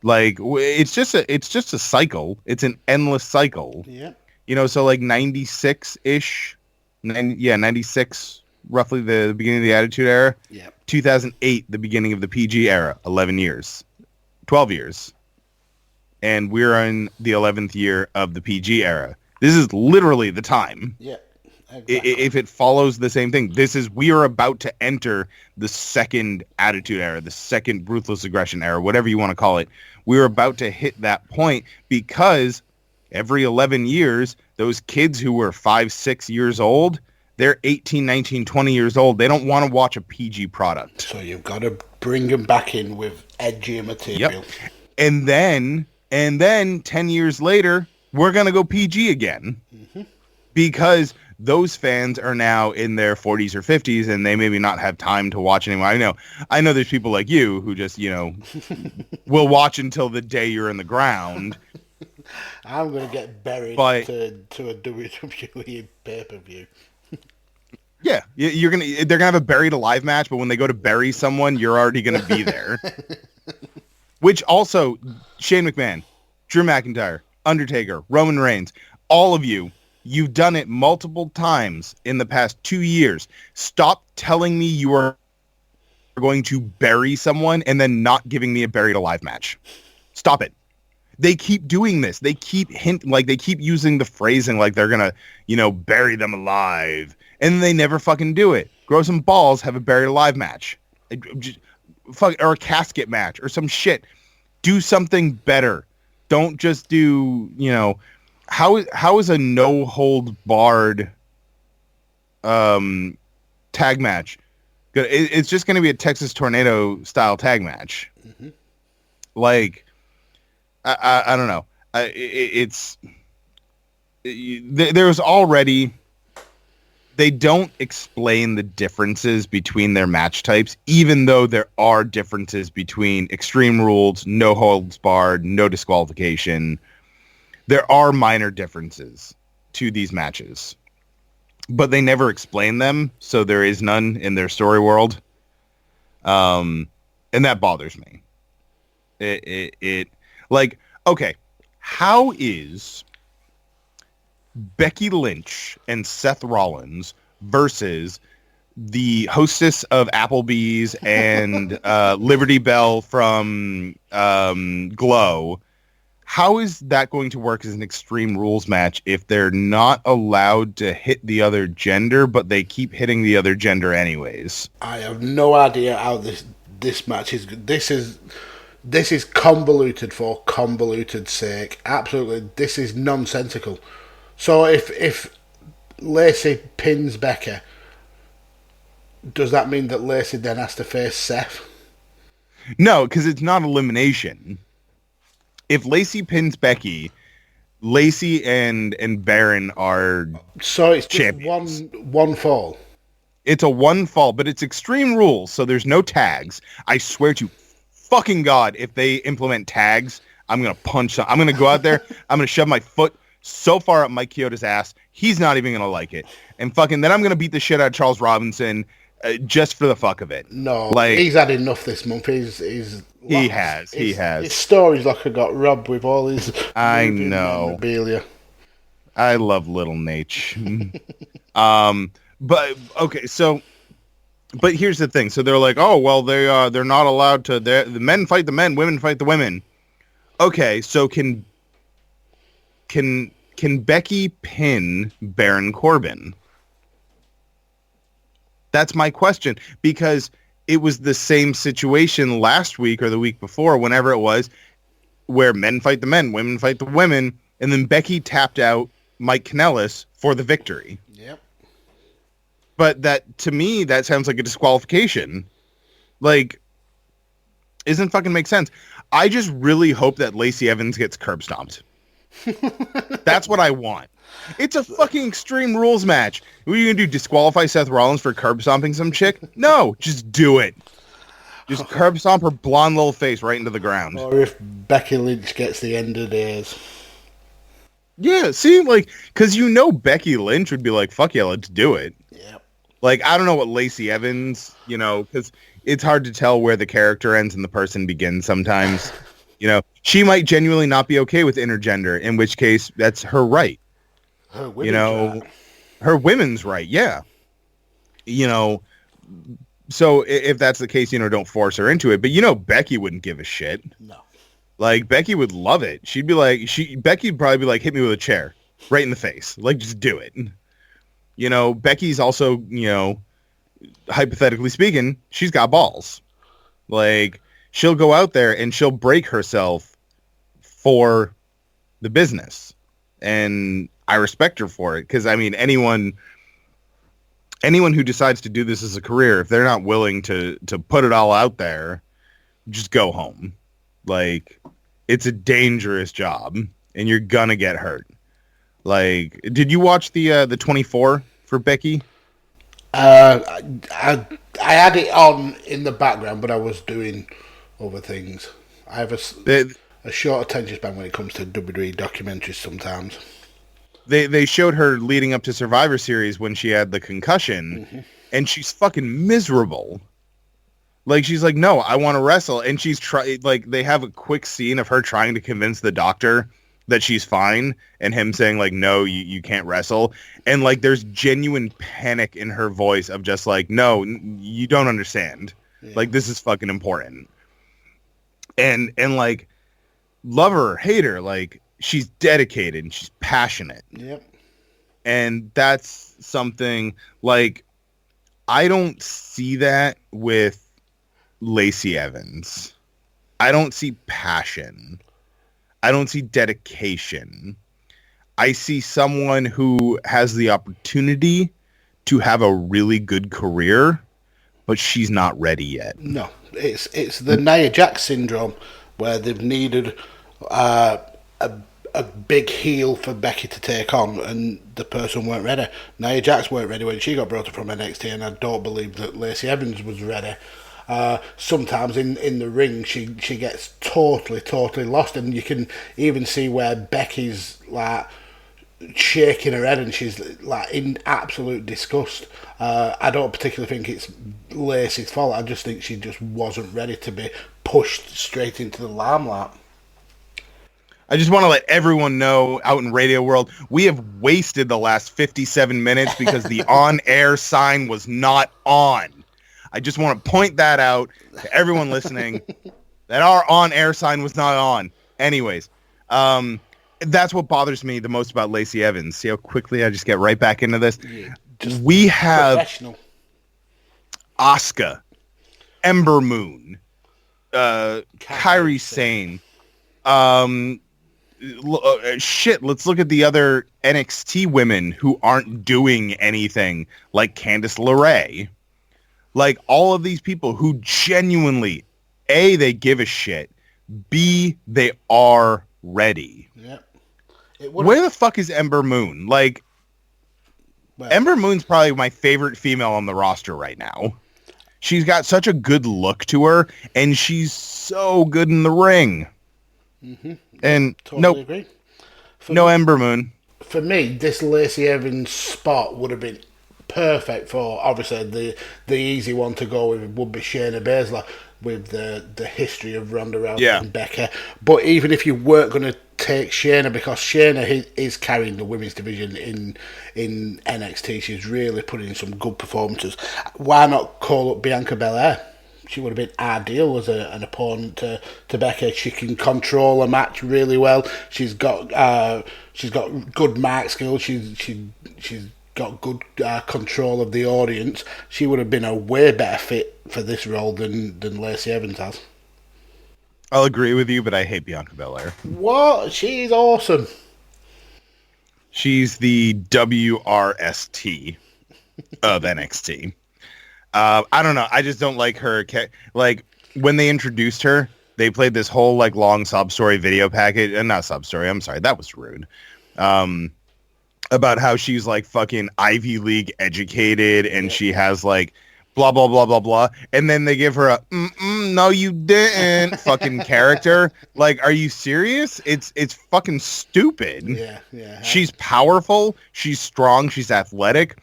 Like, it's just a cycle. It's an endless cycle. Yeah. You know, so like 96-ish, 96, roughly the beginning of the Attitude Era. Yeah. 2008, the beginning of the PG era, 11 years. 12 years. and we're in the 11th year of the PG era. This is literally the time. Yeah, exactly. If it follows the same thing, we are about to enter the second attitude era, the second ruthless aggression era, whatever you want to call it. We're about to hit that point because every 11 years, those kids who were 5, 6 years old, they're 18, 19, 20 years old. They don't want to watch a PG product. So you've got to bring them back in with edgier material. Yep. And then 10 years later, we're going to go PG again. Mm-hmm. Because those fans are now in their 40s or 50s and they maybe not have time to watch anymore. I know there's people like you who just, will watch until the day you're in the ground. I'm going to get buried to a WWE pay-per-view. Yeah, they're gonna have a buried alive match, but when they go to bury someone, you're already gonna be there. Which also, Shane McMahon, Drew McIntyre, Undertaker, Roman Reigns, all of you've done it multiple times in the past 2 years. Stop telling me you are going to bury someone and then not giving me a buried alive match. Stop it. They keep doing this. They keep they keep using the phrasing like they're gonna, bury them alive. And they never fucking do it. Grow some balls, have a buried alive match. Or a casket match or some shit. Do something better. Don't just do, how is a no hold barred tag match? It's just going to be a Texas Tornado style tag match. Mm-hmm. Like, I don't know. There's already... They don't explain the differences between their match types, even though there are differences between Extreme Rules, no holds barred, no disqualification. There are minor differences to these matches, but they never explain them, so there is none in their story world. And that bothers me. Okay, how is Becky Lynch and Seth Rollins versus the hostess of Applebee's and Liberty Bell from Glow? How is that going to work as an Extreme Rules match if they're not allowed to hit the other gender, but they keep hitting the other gender anyways? I have no idea how this match is. This is convoluted for convoluted sake. Absolutely, this is nonsensical. So if Lacey pins Becca, does that mean that Lacey then has to face Seth? No, because it's not elimination. If Lacey pins Becky, Lacey and Baron are so it's champions. Just one fall. It's a one fall, but it's Extreme Rules, so there's no tags. I swear to fucking God, if they implement tags, I'm gonna punch them. I'm gonna go out there. I'm gonna shove my foot so far up Mike Chioda's ass, he's not even going to like it. And then I'm going to beat the shit out of Charles Robinson just for the fuck of it. No, he's had enough this month. He has. His stories like I got robbed with all his memorabilia. I love Little Nate. But okay, so but here's the thing. So they're like, oh well, they're not allowed to. The men fight the men, women fight the women. Okay, so can Becky pin Baron Corbin? That's my question, because it was the same situation last week or the week before, whenever it was, where men fight the men, women fight the women, and then Becky tapped out Mike Kanellis for the victory. Yep. But that, to me, that sounds like a disqualification. Like, doesn't fucking make sense. I just really hope that Lacey Evans gets curb stomped. That's what I want. It's a fucking Extreme Rules match. What are you gonna do? Disqualify Seth Rollins for curb stomping some chick? No, just do it. Just curb stomp her blonde little face right into the ground. Or if Becky Lynch gets the end of days. Yeah, see, because Becky Lynch would be like, fuck yeah, let's do it. Yep. I don't know what Lacey Evans, because it's hard to tell where the character ends and the person begins sometimes. She might genuinely not be okay with intergender, in which case that's her right. Her women's right. Her women's right, yeah. So if that's the case, don't force her into it. But Becky wouldn't give a shit. No. Like, Becky would love it. She'd be like, Becky'd probably be like, hit me with a chair right in the face. Like, just do it. You know, Becky's also, you know, hypothetically speaking, she's got balls. Like, she'll go out there and she'll break herself for the business. And I respect her for it. Because, I mean, anyone who decides to do this as a career, if they're not willing to put it all out there, just go home. Like, it's a dangerous job, and you're gonna get hurt. Like, did you watch the 24 for Becky? I had it on in the background, but I was doing other things. I have a short attention span when it comes to WWE documentaries sometimes. They showed her leading up to Survivor Series when she had the concussion, and she's fucking miserable. Like, she's like, no, I want to wrestle. And she's like, they have a quick scene of her trying to convince the doctor that she's fine and him saying, like, no, you can't wrestle. And, like, there's genuine panic in her voice of just like, no, you don't understand. Yeah. Like, this is fucking important. And like, love her, hate her, like, she's dedicated and she's passionate. Yep. And that's something, like, I don't see that with Lacey Evans. I don't see passion. I don't see dedication. I see someone who has the opportunity to have a really good career, but she's not ready yet. No, it's the Nia Jax syndrome, where they've needed a big heel for Becky to take on, and the person weren't ready. Nia Jax weren't ready when she got brought up from NXT, and I don't believe that Lacey Evans was ready. Sometimes in the ring she gets totally lost, and you can even see where Becky's like shaking her head and she's like in absolute disgust. I don't particularly think it's Lacey's fault. I just think she just wasn't ready to be pushed straight into the limelight. I just want to let everyone know out in radio world, we have wasted the last 57 minutes because the on-air sign was not on. I just want to point that out to everyone listening, that our on-air sign was not on. Anyways, that's what bothers me the most about Lacey Evans. See how quickly I just get right back into this? Yeah, we have Asuka, Ember Moon, Kairi Sane. Shit, let's look at the other NXT women who aren't doing anything, like Candice LeRae. Like, all of these people who genuinely, A, they give a shit, B, they are ready. Yep. Where the fuck is Ember Moon? Like, well, Ember Moon's probably my favorite female on the roster right now. She's got such a good look to her, and she's so good in the ring. Mm-hmm. And totally agree. No Ember Moon. For me, this Lacey Evans spot would have been perfect for, obviously, the easy one to go with would be Shayna Baszler, with the history of Ronda Rousey and Becca. But even if you weren't going to take Shayna, because Shayna is carrying the women's division in NXT, she's really putting in some good performances. Why not call up Bianca Belair? She would have been ideal as an opponent to Becca. She can control a match really well. She's got good mic skills. She's got good control of the audience. She would have been a way better fit for this role than Lacey Evans has. I'll agree with you, but I hate Bianca Belair. What? She's awesome. She's the WRST of NXT. I don't know. I just don't like her. Like, when they introduced her, they played this whole, like, long sub-story video package. Not sub-story. I'm sorry. That was rude. About how she's, like, fucking Ivy League educated and she has, like, blah, blah, blah, blah, blah. And then they give her a, no, you didn't fucking character. Like, are you serious? It's fucking stupid. Yeah. She's powerful. She's strong. She's athletic.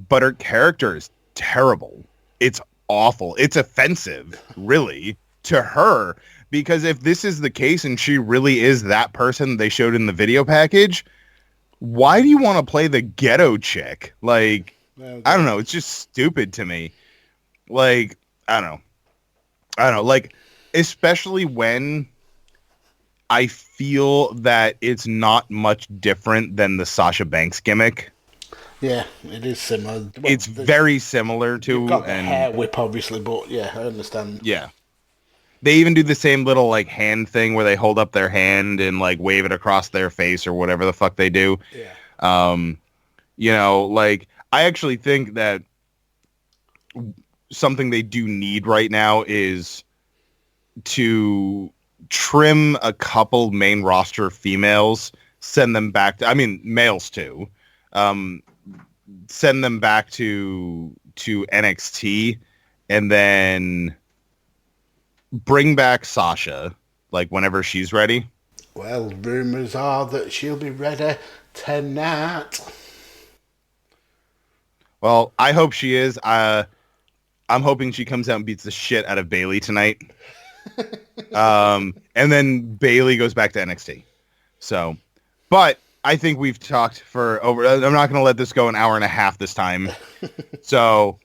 But her character is terrible. It's awful. It's offensive, really, to her. Because if this is the case and she really is that person they showed in the video package, why do you want to play the ghetto chick? Like, I don't know. It's just stupid to me. Like, I don't know. Like, especially when I feel that it's not much different than the Sasha Banks gimmick. Yeah, it is similar. Well, it's very similar to... You've got the hair whip, obviously, but yeah, I understand. Yeah. They even do the same little, like, hand thing where they hold up their hand and, like, wave it across their face or whatever the fuck they do. Yeah. You know, like, I actually think that something they do need right now is to trim a couple main roster females, send them back to... I mean, males, too. Send them back to NXT, and then bring back Sasha, like, whenever she's ready. Well, rumours are that she'll be ready tonight. Well, I hope she is. I'm hoping she comes out and beats the shit out of Bayley tonight. And then Bayley goes back to NXT. So, but I think we've talked for over... I'm not going to let this go an hour and a half this time. So...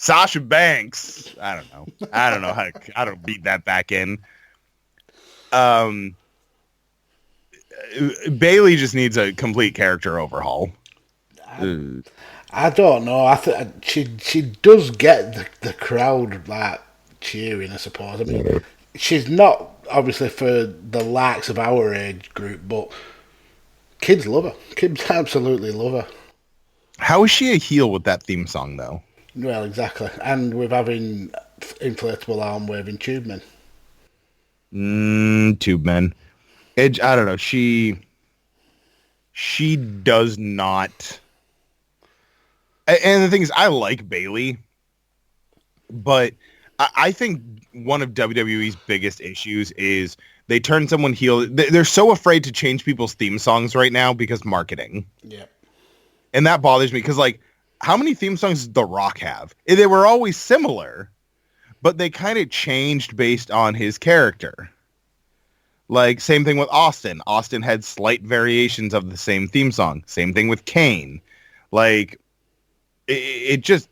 Sasha Banks. I don't know how to beat that back in. Bayley just needs a complete character overhaul. I don't know. I think she does get the crowd like cheering, I suppose. I mean, she's not obviously for the likes of our age group, but kids love her. Kids absolutely love her. How is she a heel with that theme song, though? Well, exactly. And with having inflatable arm waving tube men. Tube men. I don't know. She does not. And the thing is, I like Bayley, but I think one of WWE's biggest issues is they turn someone heel. They're so afraid to change people's theme songs right now because marketing. Yeah. And that bothers me because, like, how many theme songs does The Rock have? They were always similar, but they kind of changed based on his character. Like, same thing with Austin. Austin had slight variations of the same theme song. Same thing with Kane. Like, it just...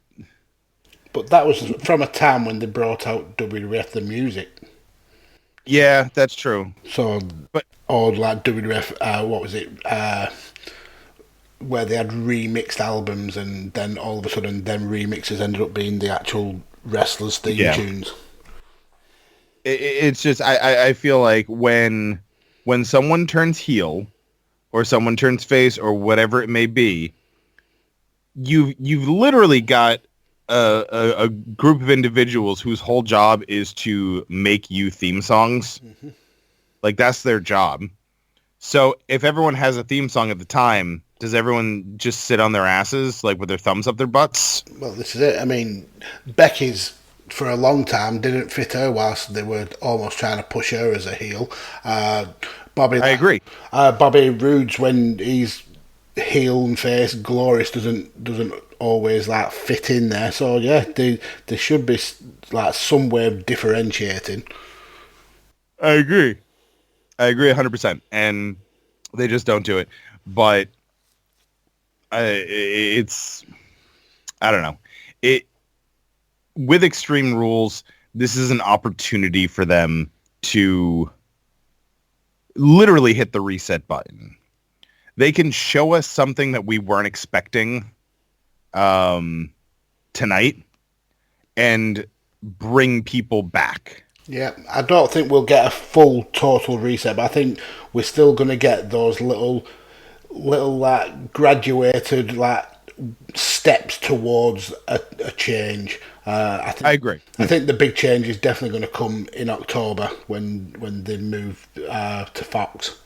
But that was from a time when they brought out WWF the music. Yeah, that's true. So, but or like WWF, what was it? Where they had remixed albums, and then all of a sudden, them remixes ended up being the actual wrestlers' theme tunes. It's just I feel like when someone turns heel, or someone turns face, or whatever it may be, you've literally got a group of individuals whose whole job is to make you theme songs. Mm-hmm. Like, that's their job. So if everyone has a theme song at the time, does everyone just sit on their asses, like, with their thumbs up their butts? Well, this is it. I mean, Becky's, for a long time, didn't fit her whilst they were almost trying to push her as a heel. Bobby, I agree. Bobby Roode's, when he's heel and face, glorious doesn't always like fit in there. So yeah, there should be like some way of differentiating. I agree 100%, and they just don't do it. But it's, I don't know. With Extreme Rules, this is an opportunity for them to literally hit the reset button. They can show us something that we weren't expecting tonight and bring people back. Yeah, I don't think we'll get a full total reset, but I think we're still going to get those little like graduated like steps towards a change. I agree. I think the big change is definitely going to come in October when they move to Fox.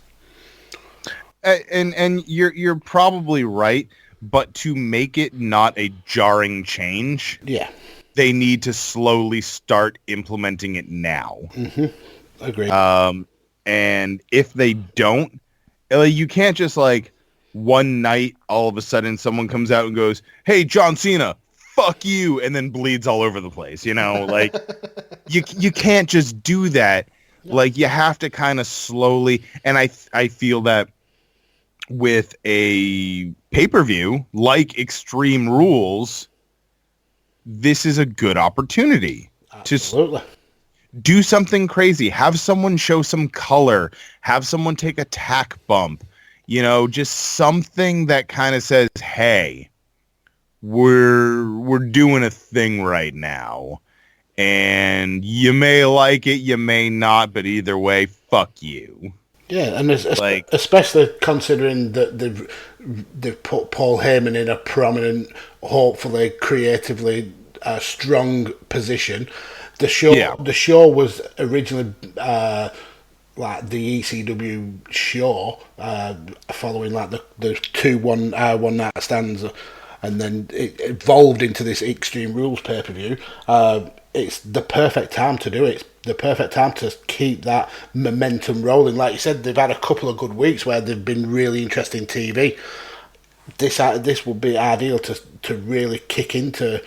And you're probably right, but to make it not a jarring change, yeah, they need to slowly start implementing it now. Mm-hmm. Agreed. And if they don't, you can't just like one night all of a sudden someone comes out and goes, "Hey, John Cena, fuck you," and then bleeds all over the place. You know, like you can't just do that. No. Like you have to kind of slowly. And I feel that with a pay-per-view like Extreme Rules, this is a good opportunity. Absolutely. To do something crazy. Have someone show some color. Have someone take a tack bump. You know, just something that kind of says, "Hey, we're doing a thing right now, and you may like it, you may not, but either way, fuck you." Yeah, and especially considering that they've put Paul Heyman in a prominent, hopefully creatively strong position. The show was originally like the ECW show, following like the 2 one night stands, and then it evolved into this Extreme Rules pay-per-view. It's the perfect time to do it. It's the perfect time to keep that momentum rolling. Like you said, they've had a couple of good weeks where they've been really interesting TV. This would be ideal to really kick into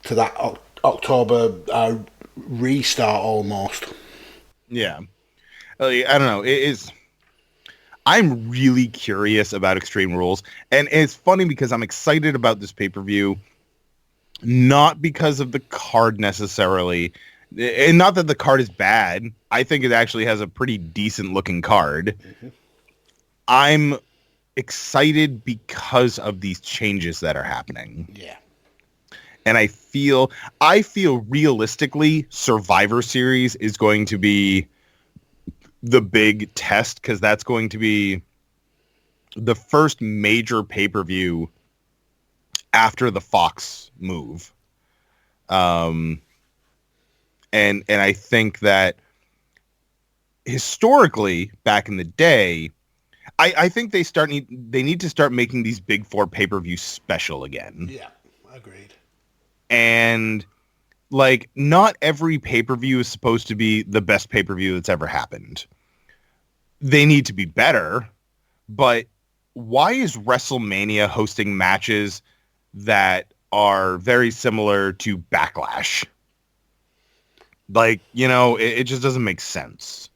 that October restart almost. Yeah. I don't know. I'm really curious about Extreme Rules, and it's funny because I'm excited about this pay-per-view, not because of the card necessarily, and not that the card is bad. I think it actually has a pretty decent looking card. Mm-hmm. I'm excited because of these changes that are happening. Yeah. And I feel realistically Survivor Series is going to be the big test, because that's going to be the first major pay-per-view after the Fox move. And I think that historically back in the day, I think they need to start making these big 4 pay-per-views special again. Yeah, agreed. And like, not every pay-per-view is supposed to be the best pay-per-view that's ever happened. They need to be better, but why is WrestleMania hosting matches that are very similar to Backlash? Like, you know, it just doesn't make sense.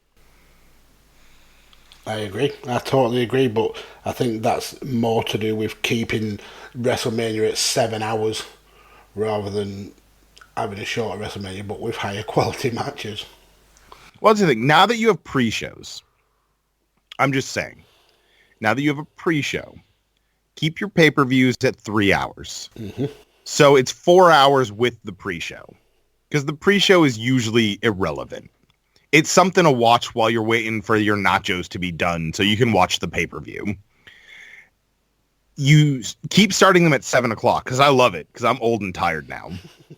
I agree. I totally agree, but I think that's more to do with keeping WrestleMania at 7 hours rather than having a shorter WrestleMania, but with higher quality matches. Well, that's the thing. Now that you have pre-shows, I'm just saying, now that you have a pre-show, keep your pay-per-views at 3 hours. Mm-hmm. So it's 4 hours with the pre-show, because the pre-show is usually irrelevant. It's something to watch while you're waiting for your nachos to be done so you can watch the pay-per-view. You keep starting them at 7 o'clock, because I love it, because I'm old and tired now.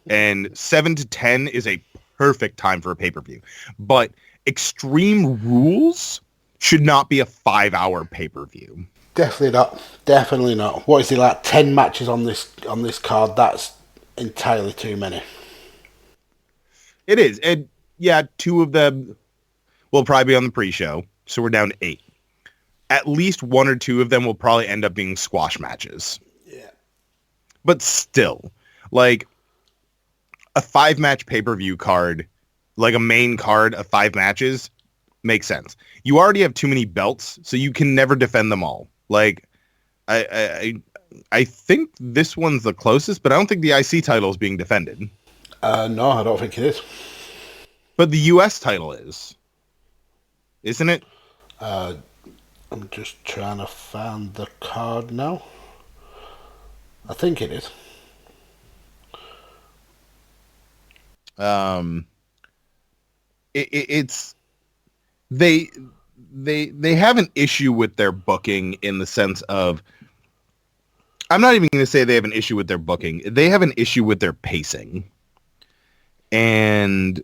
And 7 to 10 is a perfect time for a pay-per-view. But Extreme Rules should not be a 5-hour pay-per-view. Definitely not. What is it, like 10 matches on this card? That's entirely too many. It is. And yeah, 2 of them will probably be on the pre-show, so we're down to 8. At least 1 or 2 of them will probably end up being squash matches. Yeah. But still, like, a 5-match pay-per-view card, like a main card of 5 matches, makes sense. You already have too many belts, so you can never defend them all. Like, I think this one's the closest, but I don't think the IC title is being defended. No, I don't think it is. But the US title is. Isn't it? I'm just trying to find the card now. I think it is. It's they have an issue with their booking in the sense of, I'm not even going to say they have an issue with their booking. They have an issue with their pacing. And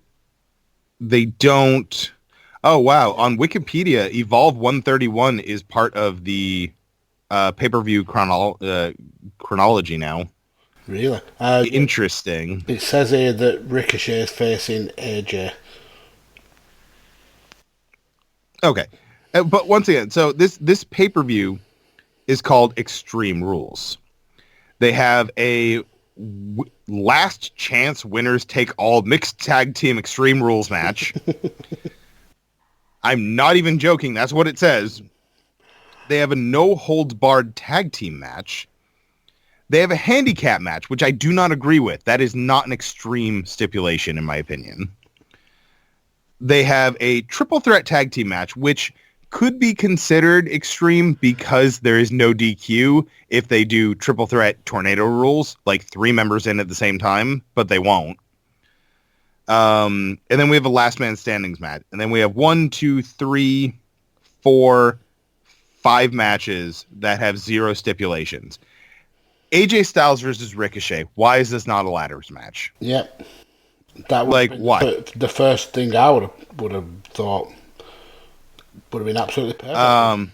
they don't... Oh, wow. On Wikipedia, Evolve 131 is part of the pay-per-view chronology now. Really? Interesting. It says here that Ricochet is facing AJ. Okay. But once again, so this pay-per-view is called Extreme Rules. They have a last chance winners take all mixed tag team Extreme Rules match. I'm not even joking. That's what it says. They have a no holds barred tag team match. They have a handicap match, which I do not agree with. That is not an extreme stipulation, in my opinion. They have a triple threat tag team match, which could be considered extreme because there is no DQ if they do triple threat tornado rules, like 3 members in at the same time, but they won't. And then we have a last man standings match. And then we have 1, 2, 3, 4, 5 matches that have 0 stipulations. AJ Styles versus Ricochet. Why is this not a ladders match? Yep. That would like what? The first thing I would have thought would have been absolutely perfect.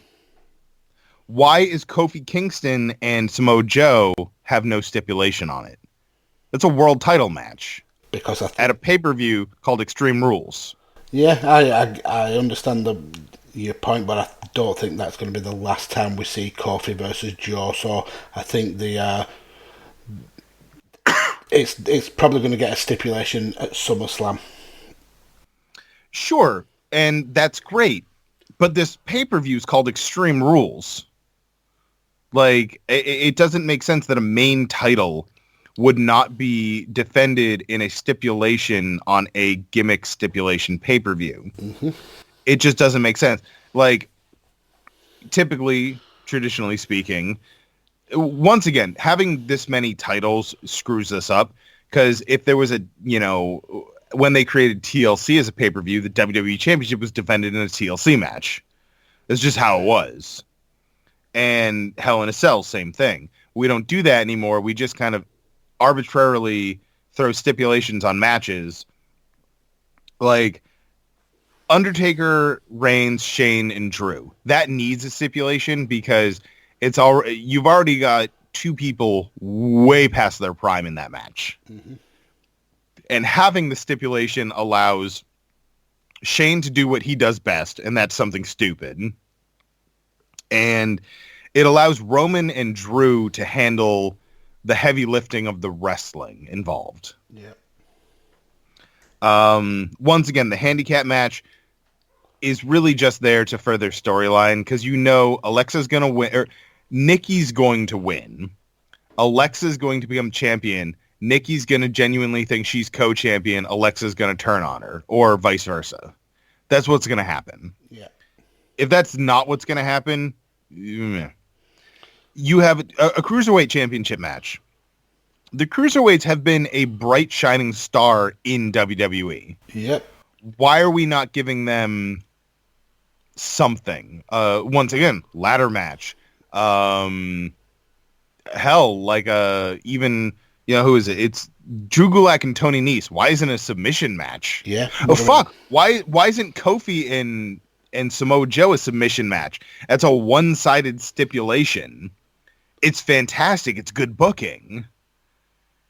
Why is Kofi Kingston and Samoa Joe have no stipulation on it? That's a world title match. Because at a pay-per-view called Extreme Rules. Yeah, I understand your point, but I don't think that's going to be the last time we see Kofi versus Joe. So I think it's probably going to get a stipulation at SummerSlam. Sure, and that's great. But this pay-per-view is called Extreme Rules. Like, it doesn't make sense that a main title would not be defended in a stipulation on a gimmick stipulation pay-per-view. Mm-hmm. It just doesn't make sense. Like, typically, traditionally speaking, once again, having this many titles screws us up, because if there was when they created TLC as a pay-per-view, the WWE Championship was defended in a TLC match. That's just how it was. And Hell in a Cell, same thing. We don't do that anymore. We just kind of arbitrarily throw stipulations on matches. Like Undertaker, Reigns, Shane, and Drew. That needs a stipulation because you've already got 2 people way past their prime in that match. Mm-hmm. And having the stipulation allows Shane to do what he does best, and that's something stupid. And it allows Roman and Drew to handle the heavy lifting of the wrestling involved. Yeah. Once again, the handicap match is really just there to further storyline because Alexa's going to win, or Nikki's going to win. Alexa's going to become champion. Nikki's going to genuinely think she's co-champion. Alexa's going to turn on her, or vice versa. That's what's going to happen. Yeah. If that's not what's going to happen, you have a Cruiserweight Championship match. The Cruiserweights have been a bright, shining star in WWE. Yep. Why are we not giving them something? Once again, ladder match. Hell, like even, who is it? It's Drew Gulak and Tony Nese. Why isn't it a submission match? Yeah. Oh, fuck. Why isn't Kofi and Samoa Joe a submission match? That's a one-sided stipulation. It's fantastic. It's good booking.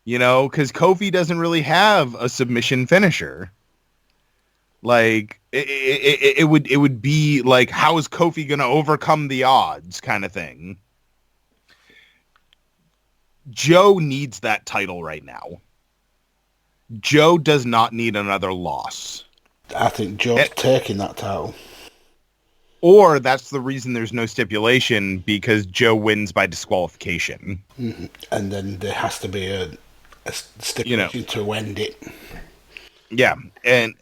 Because Kofi doesn't really have a submission finisher. Like, it would be like, how is Kofi going to overcome the odds kind of thing. Joe needs that title right now. Joe does not need another loss. I think Joe's taking that title. Or that's the reason there's no stipulation, because Joe wins by disqualification. Mm-hmm. And then there has to be a stipulation to end it. Yeah. And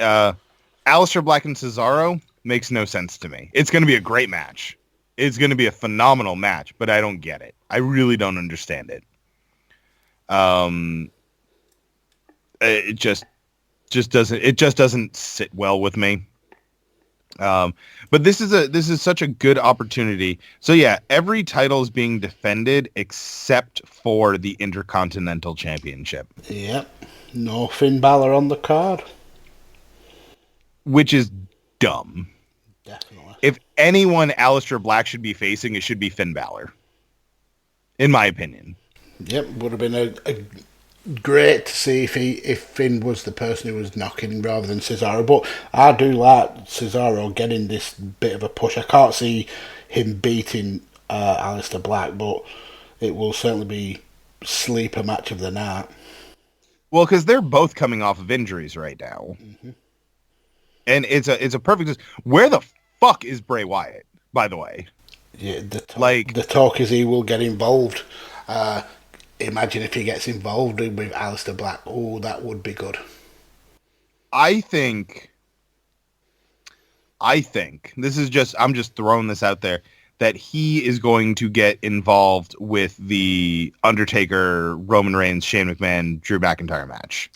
Aleister Black and Cesaro makes no sense to me. It's going to be a great match. It's going to be a phenomenal match, but I don't get it. I really don't understand it. It just doesn't sit well with me. But this is such a good opportunity. So yeah, every title is being defended except for the Intercontinental Championship. Yep. No Finn Balor on the card. Which is dumb. Definitely. If anyone Aleister Black should be facing, it should be Finn Balor. In my opinion. Yep, would have been a great to see if Finn was the person who was knocking rather than Cesaro. But I do like Cesaro getting this bit of a push. I can't see him beating Aleister Black, but it will certainly be sleeper match of the night. Well, because they're both coming off of injuries right now. Mm-hmm. And it's a perfect... Where the fuck is Bray Wyatt, by the way? Yeah, the talk is he will get involved. Imagine if he gets involved with Aleister Black. Oh, that would be good. I think this is I'm just throwing this out there, that he is going to get involved with the Undertaker, Roman Reigns, Shane McMahon, Drew McIntyre match.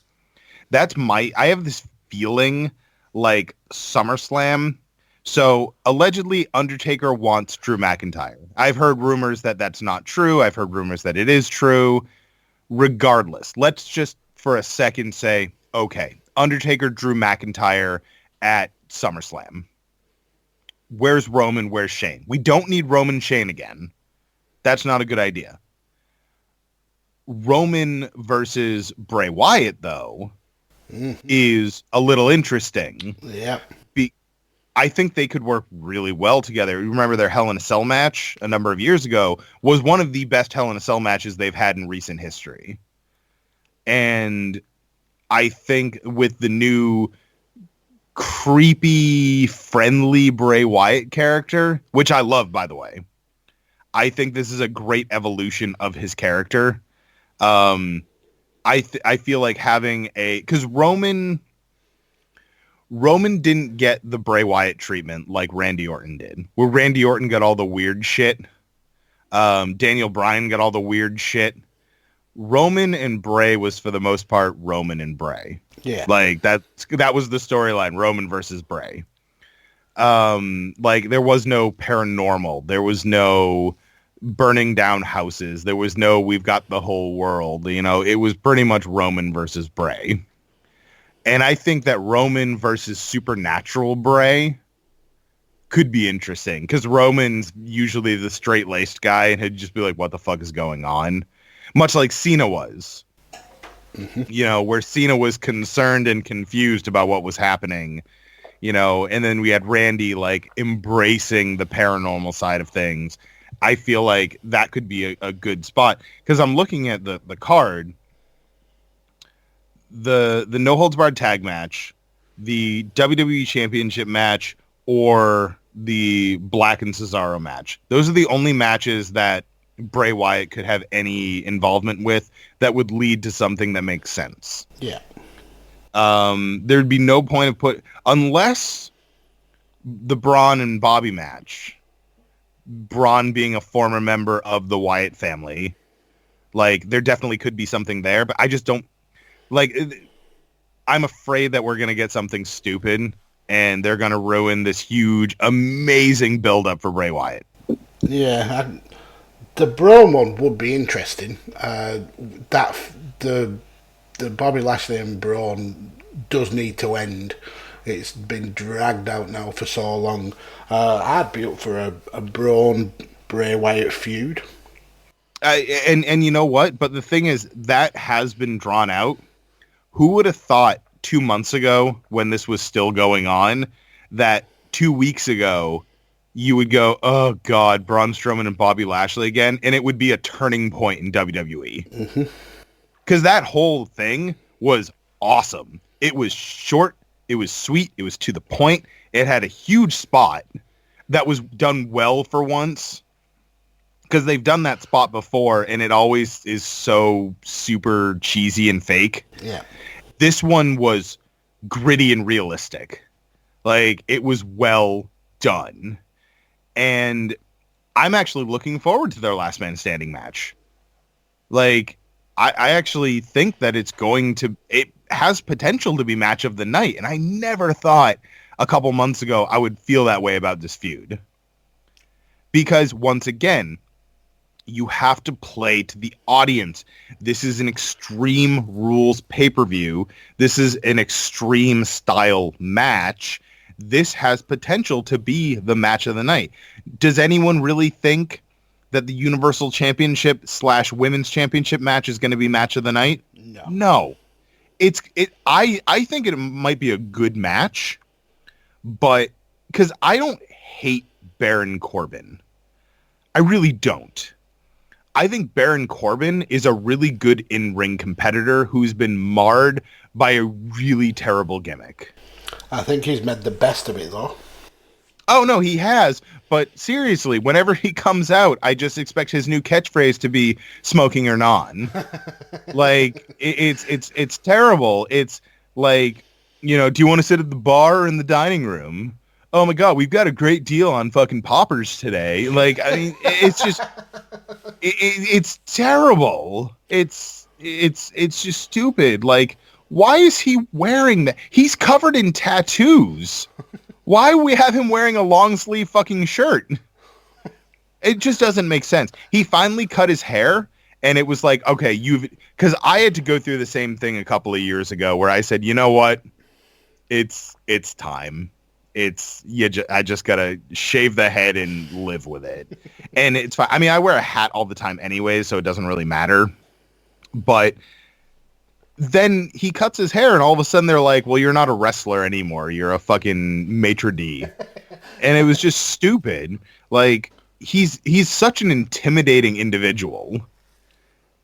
I have this feeling like SummerSlam. So allegedly Undertaker wants Drew McIntyre. I've heard rumors that that's not true. I've heard rumors that it is true. Regardless, let's just for a second say, okay, Undertaker, Drew McIntyre at SummerSlam. Where's Roman? Where's Shane? We don't need Roman Shane again. That's not a good idea. Roman versus Bray Wyatt, though, is a little interesting. Yeah. I think they could work really well together. Remember their Hell in a Cell match a number of years ago was one of the best Hell in a Cell matches they've had in recent history. And I think with the new creepy, friendly Bray Wyatt character, which I love, by the way, I think this is a great evolution of his character. I feel like having because Roman didn't get the Bray Wyatt treatment like Randy Orton did, where Randy Orton got all the weird shit. Daniel Bryan got all the weird shit. Roman and Bray was, for the most part, Roman and Bray. Yeah. Like, that was the storyline, Roman versus Bray. Like, there was no paranormal. There was no burning down houses. There was no we've got the whole world. You know, it was pretty much Roman versus Bray. And I think that Roman versus Supernatural Bray could be interesting, because Roman's usually the straight-laced guy, and he'd just be like, what the fuck is going on? Much like Cena was. Mm-hmm. You know, where Cena was concerned and confused about what was happening, you know, and then we had Randy, like, embracing the paranormal side of things. I feel like that could be a good spot, because I'm looking at the card. The no holds barred tag match, the WWE Championship match, or the Black and Cesaro match. Those are the only matches that Bray Wyatt could have any involvement with that would lead to something that makes sense. Yeah. There'd be no point of unless the Braun and Bobby match, Braun being a former member of the Wyatt family, like, there definitely could be something there, but I just don't. Like, I'm afraid that we're going to get something stupid, and they're going to ruin this huge, amazing build-up for Bray Wyatt. Yeah, the Braun one would be interesting. The Bobby Lashley and Braun does need to end. It's been dragged out now for so long. I'd be up for a Braun Bray Wyatt feud. And you know what? But the thing is, that has been drawn out. Who would have thought 2 months ago, when this was still going on, that 2 weeks ago you would go, oh God, Braun Strowman and Bobby Lashley again, and it would be a turning point in WWE. Because that whole thing was awesome. It was short, it was sweet, it was to the point, it had a huge spot that was done well for once. Because they've done that spot before, and it always is so super cheesy and fake. Yeah. This one was gritty and realistic. Like, it was well done. And I'm actually looking forward to their last man standing match. Like, I actually think that it has potential to be match of the night. And I never thought a couple months ago I would feel that way about this feud. Because once again, you have to play to the audience. This is an Extreme Rules pay-per-view. This is an Extreme style match. This has potential to be the match of the night. Does anyone really think that the Universal Championship / Women's Championship match is going to be match of the night? No. I think it might be a good match, but because I don't hate Baron Corbin. I really don't. I think Baron Corbin is a really good in-ring competitor who's been marred by a really terrible gimmick. I think he's made the best of it, though. Oh, no, he has. But seriously, whenever he comes out, I just expect his new catchphrase to be smoking or non. Like, it's terrible. It's like, you know, do you want to sit at the bar or in the dining room? Oh my God, we've got a great deal on fucking poppers today. Like, I mean, it's just, it's terrible. It's just stupid. Like, why is he wearing that? He's covered in tattoos. Why do we have him wearing a long sleeve fucking shirt? It just doesn't make sense. He finally cut his hair, and it was like, okay, because I had to go through the same thing a couple of years ago where I said, you know what? It's time. I just gotta shave the head and live with it. And it's fine. I mean, I wear a hat all the time anyway, so it doesn't really matter. But then he cuts his hair, and all of a sudden they're like, well, you're not a wrestler anymore. You're a fucking maitre d'. And it was just stupid. Like, he's such an intimidating individual.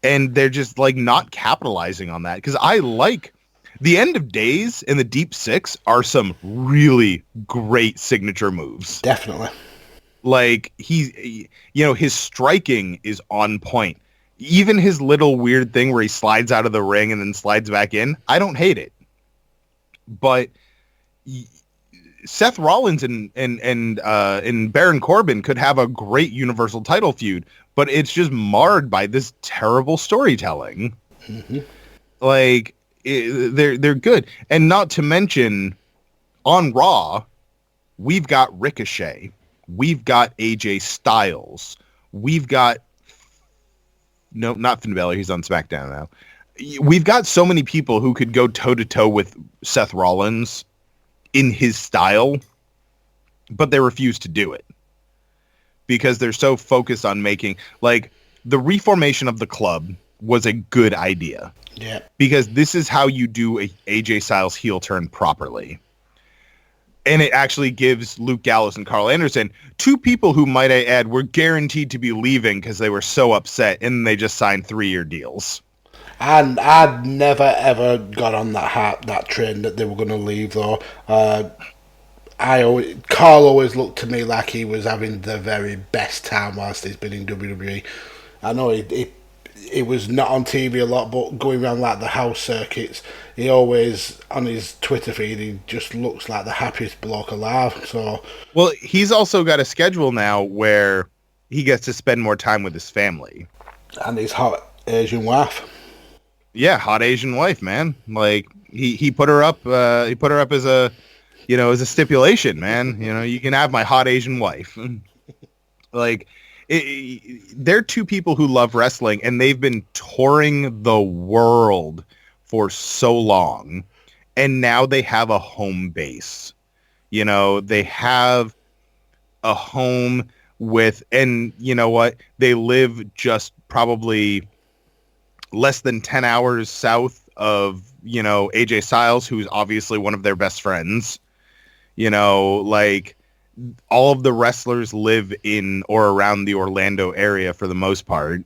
And they're just, like, not capitalizing on that. Because I like... The End of Days and the Deep Six are some really great signature moves. Definitely. Like, his striking is on point. Even his little weird thing where he slides out of the ring and then slides back in, I don't hate it. But Seth Rollins and Baron Corbin could have a great Universal title feud, but it's just marred by this terrible storytelling. Mm-hmm. Like... They're good. And not to mention, on Raw, we've got Ricochet. We've got AJ Styles. We've got... No, not Finn Balor. He's on SmackDown now. We've got so many people who could go toe-to-toe with Seth Rollins in his style, but they refuse to do it. Because they're so focused on making... Like, the reformation of the club was a good idea. Yeah. Because this is how you do a AJ Styles heel turn properly. And it actually gives Luke Gallows and Carl Anderson, two people who, might I add, were guaranteed to be leaving because they were so upset, and they just signed 3-year deals. And I'd never, ever got on that train that they were going to leave, though. Carl always looked to me like he was having the very best time whilst he's been in WWE. I know he was not on TV a lot, but going around like the house circuits, he always, on his Twitter feed, he just looks like the happiest bloke alive. So, well, he's also got a schedule now where he gets to spend more time with his family. And his hot Asian wife. Yeah, hot Asian wife, man. Like, he put her up as a, as a stipulation, man. You can have my hot Asian wife. Like, they're two people who love wrestling, and they've been touring the world for so long, and now they have a home base. They have a home with, and you know what? They live just probably less than 10 hours south of, AJ Styles, who's obviously one of their best friends. Like, all of the wrestlers live in or around the Orlando area for the most part.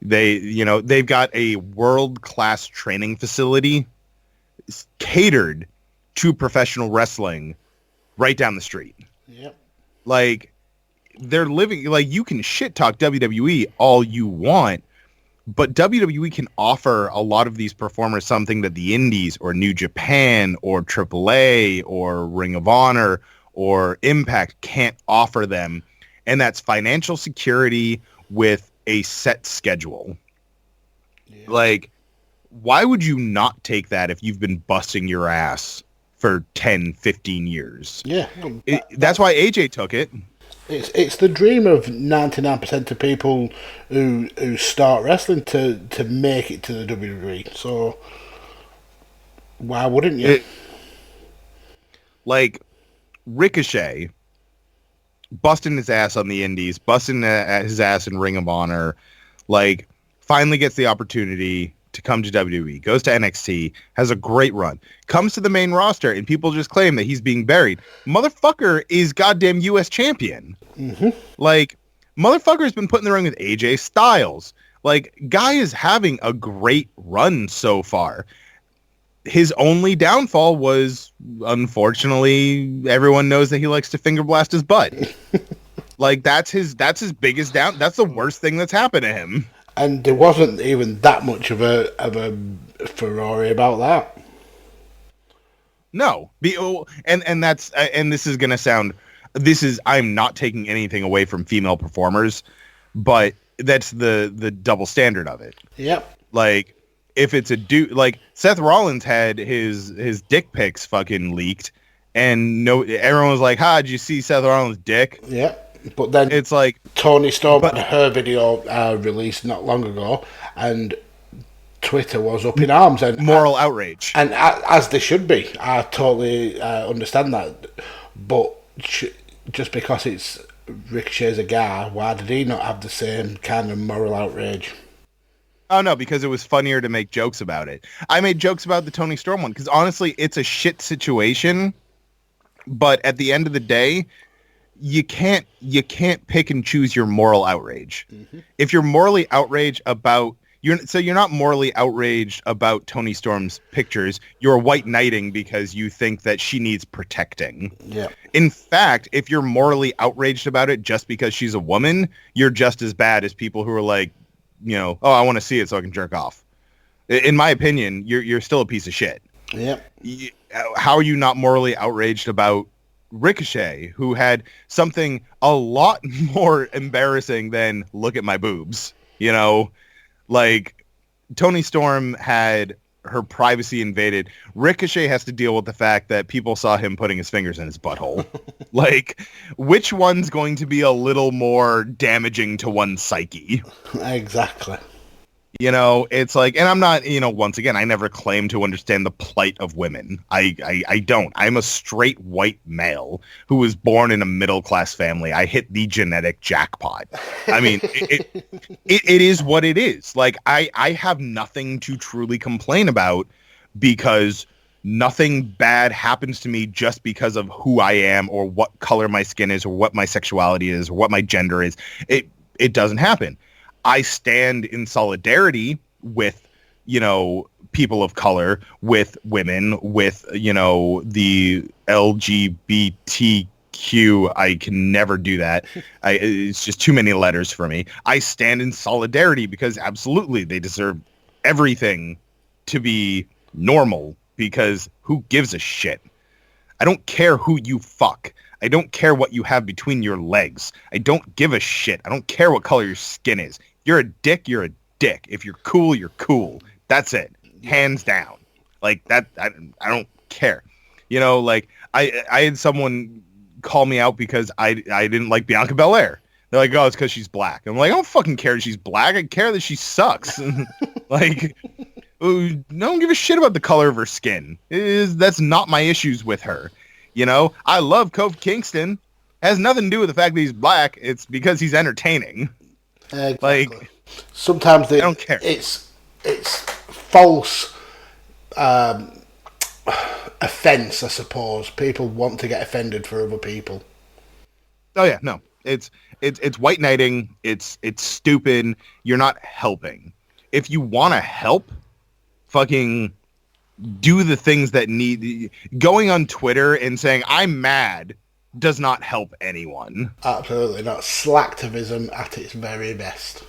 They've got a world-class training facility catered to professional wrestling right down the street. Yep. Like, they're living, like, you can shit talk WWE all you want, but WWE can offer a lot of these performers something that the Indies or New Japan or AAA or Ring of Honor or Impact can't offer them. and that's financial security with a set schedule. Yeah. Like, why would you not take that if you've been busting your ass for 10, 15 years? Yeah. That's why AJ took it. It's the dream of 99% of people who start wrestling to make it to the WWE. So why wouldn't you? Like Ricochet busting his ass on the indies, busting his ass in Ring of Honor, like finally gets the opportunity to come to WWE, goes to NXT, has a great run, comes to the main roster, and people just claim that he's being buried. Motherfucker is goddamn U.S. champion. Mm-hmm. Like, motherfucker's been put in the ring with AJ Styles. Like, guy is having a great run so far. His only downfall was, unfortunately, everyone knows that he likes to finger blast his butt. Like, that's his biggest down. That's the worst thing that's happened to him. And there wasn't even that much of a Ferrari about that. No, and that's and this is gonna sound. I'm not taking anything away from female performers, but that's the double standard of it. Yep. Like, if it's a dude, like Seth Rollins had his dick pics fucking leaked, and everyone was like, "Ha, did you see Seth Rollins' dick?" Yep. But then it's like Tony Storm had her video released not long ago, and Twitter was up in arms and moral outrage, and as they should be. I totally understand that, but just because it's Ricochet's a guy, why did he not have the same kind of moral outrage? Oh no, because it was funnier to make jokes about it. I made jokes about the Tony Storm one because honestly, it's a shit situation, but at the end of the day, you can't pick and choose your moral outrage. Mm-hmm. If you're morally outraged about you're not morally outraged about Tony Storm's pictures, you're white knighting because you think that she needs protecting. Yeah. In fact, if you're morally outraged about it just because she's a woman, you're just as bad as people who are like, oh, I want to see it so I can jerk off. In my opinion, you're still a piece of shit. Yeah. How are you not morally outraged about Ricochet, who had something a lot more embarrassing than look at my boobs? Like Tony Storm had her privacy invaded. Ricochet has to deal with the fact that people saw him putting his fingers in his butthole. Like, which one's going to be a little more damaging to one's psyche? Exactly. It's like, and I'm not, once again, I never claim to understand the plight of women. I don't. I'm a straight white male who was born in a middle-class family. I hit the genetic jackpot. I mean, it is what it is. Like, I have nothing to truly complain about because nothing bad happens to me just because of who I am or what color my skin is or what my sexuality is or what my gender is. It doesn't happen. I stand in solidarity with, people of color, with women, with, the LGBTQ. I can never do that. It's just too many letters for me. I stand in solidarity because absolutely they deserve everything to be normal because who gives a shit? I don't care who you fuck. I don't care what you have between your legs. I don't give a shit. I don't care what color your skin is. You're a dick, you're a dick. If you're cool, you're cool. That's it. Hands down. Like that, I don't care. Like I had someone call me out because I didn't like Bianca Belair. They're like, oh, it's because she's black. I'm like, I don't fucking care that she's black. I care that she sucks. Like, don't give a shit about the color of her skin. That's not my issues with her. I love Kofi Kingston. It has nothing to do with the fact that he's black. It's because he's entertaining. Exactly. Like, sometimes I don't care. It's false offense, I suppose. People want to get offended for other people. Oh yeah, no. It's white knighting. It's stupid. You're not helping. If you want to help, fucking do the things that need. Going on Twitter and saying I'm mad does not help anyone. Absolutely not. Slacktivism at its very best.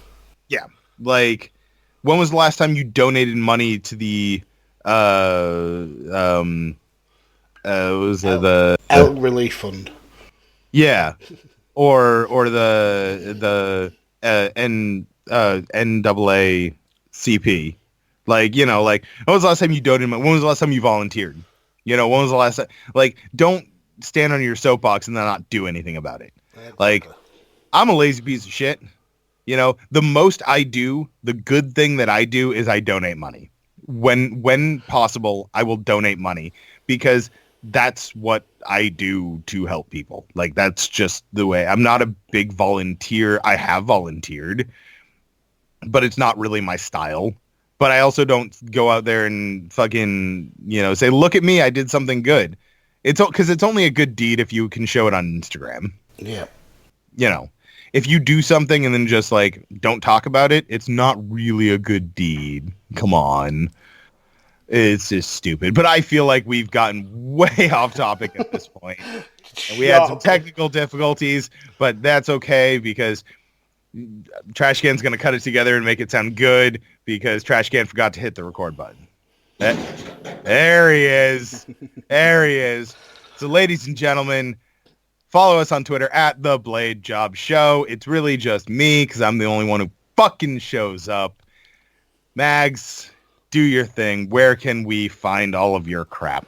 Yeah. Like, when was the last time you donated money to the Elk Relief Fund? Yeah. or the NAACP. Like, you know, like, when was the last time you donated? When was the last time you volunteered? You know, when was the last time? Like, don't stand on your soapbox and then not do anything about it. Exactly. Like, I'm a lazy piece of shit. You know, the most I do, the good thing that I do is I donate money. When possible, I will donate money because that's what I do to help people. Like, that's just the way. I'm not a big volunteer. I have volunteered, but it's not really my style. But I also don't go out there and fucking, you know, say, look at me, I did something good. It's because it's only a good deed if you can show it on Instagram. Yeah. You know, if you do something and then just like don't talk about it, it's not really a good deed. Come on. It's just stupid. But I feel like we've gotten way off topic at this point. And we had some technical difficulties, but that's okay because Trash Can's going to cut it together and make it sound good because Trash Can forgot to hit the record button. There he is. There he is. So, ladies and gentlemen, follow us on Twitter at The Blade Job Show. It's really just me because I'm the only one who fucking shows up. Mags, do your thing. Where can we find all of your crap?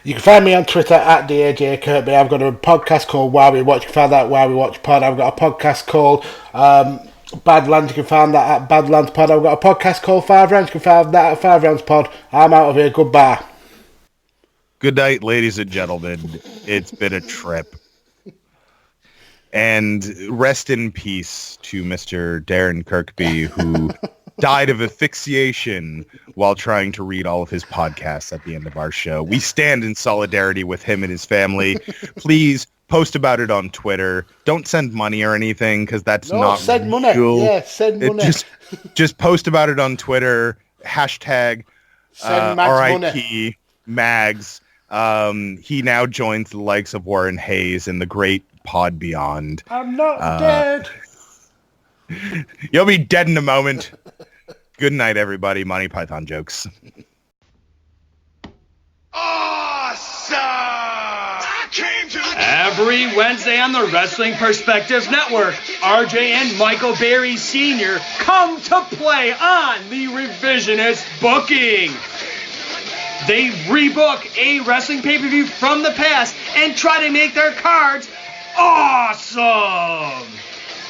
You can find me on Twitter at DAJ Kirkby. I've got a podcast called Why We Watch. You can find that at Why We Watch Pod. I've got a podcast called Badlands. You can find that at Badlands Pod. I've got a podcast called 5 Rounds. You can find that at 5 Rounds Pod. I'm out of here. Goodbye. Good night, ladies and gentlemen. It's been a trip. And rest in peace to Mr. Darren Kirkby, who died of asphyxiation while trying to read all of his podcasts at the end of our show. We stand in solidarity with him and his family. Please post about it on Twitter. Don't send money or anything because that's not send legal. Money. Yeah, send money. Just post about it on Twitter. Hashtag RIP Mags. He now joins the likes of Warren Hayes and the great Pod Beyond. I'm not dead. You'll be dead in a moment. Good night, everybody. Monty Python jokes. Awesome! Every Wednesday on the Wrestling Perspectives Network, RJ and Michael Berry Sr. come to play on the Revisionist Booking. They rebook a wrestling pay-per-view from the past and try to make their cards awesome.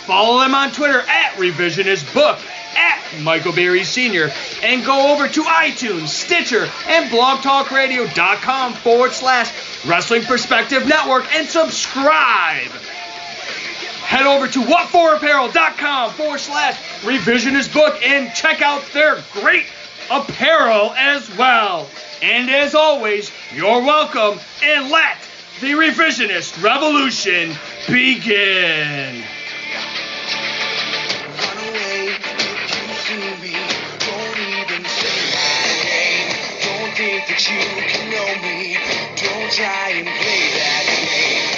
Follow them on Twitter at Revisionist Book, at Michael Berry Sr., and go over to iTunes, Stitcher, and blogtalkradio.com/Wrestling Perspective Network and subscribe. Head over to whatforapparel.com/Revisionist Book and check out their great apparel as well. And as always, you're welcome, and let the Revisionist Revolution begin. Run away if you see me. Don't even say my name. Don't think that you can know me. Don't try and play that game.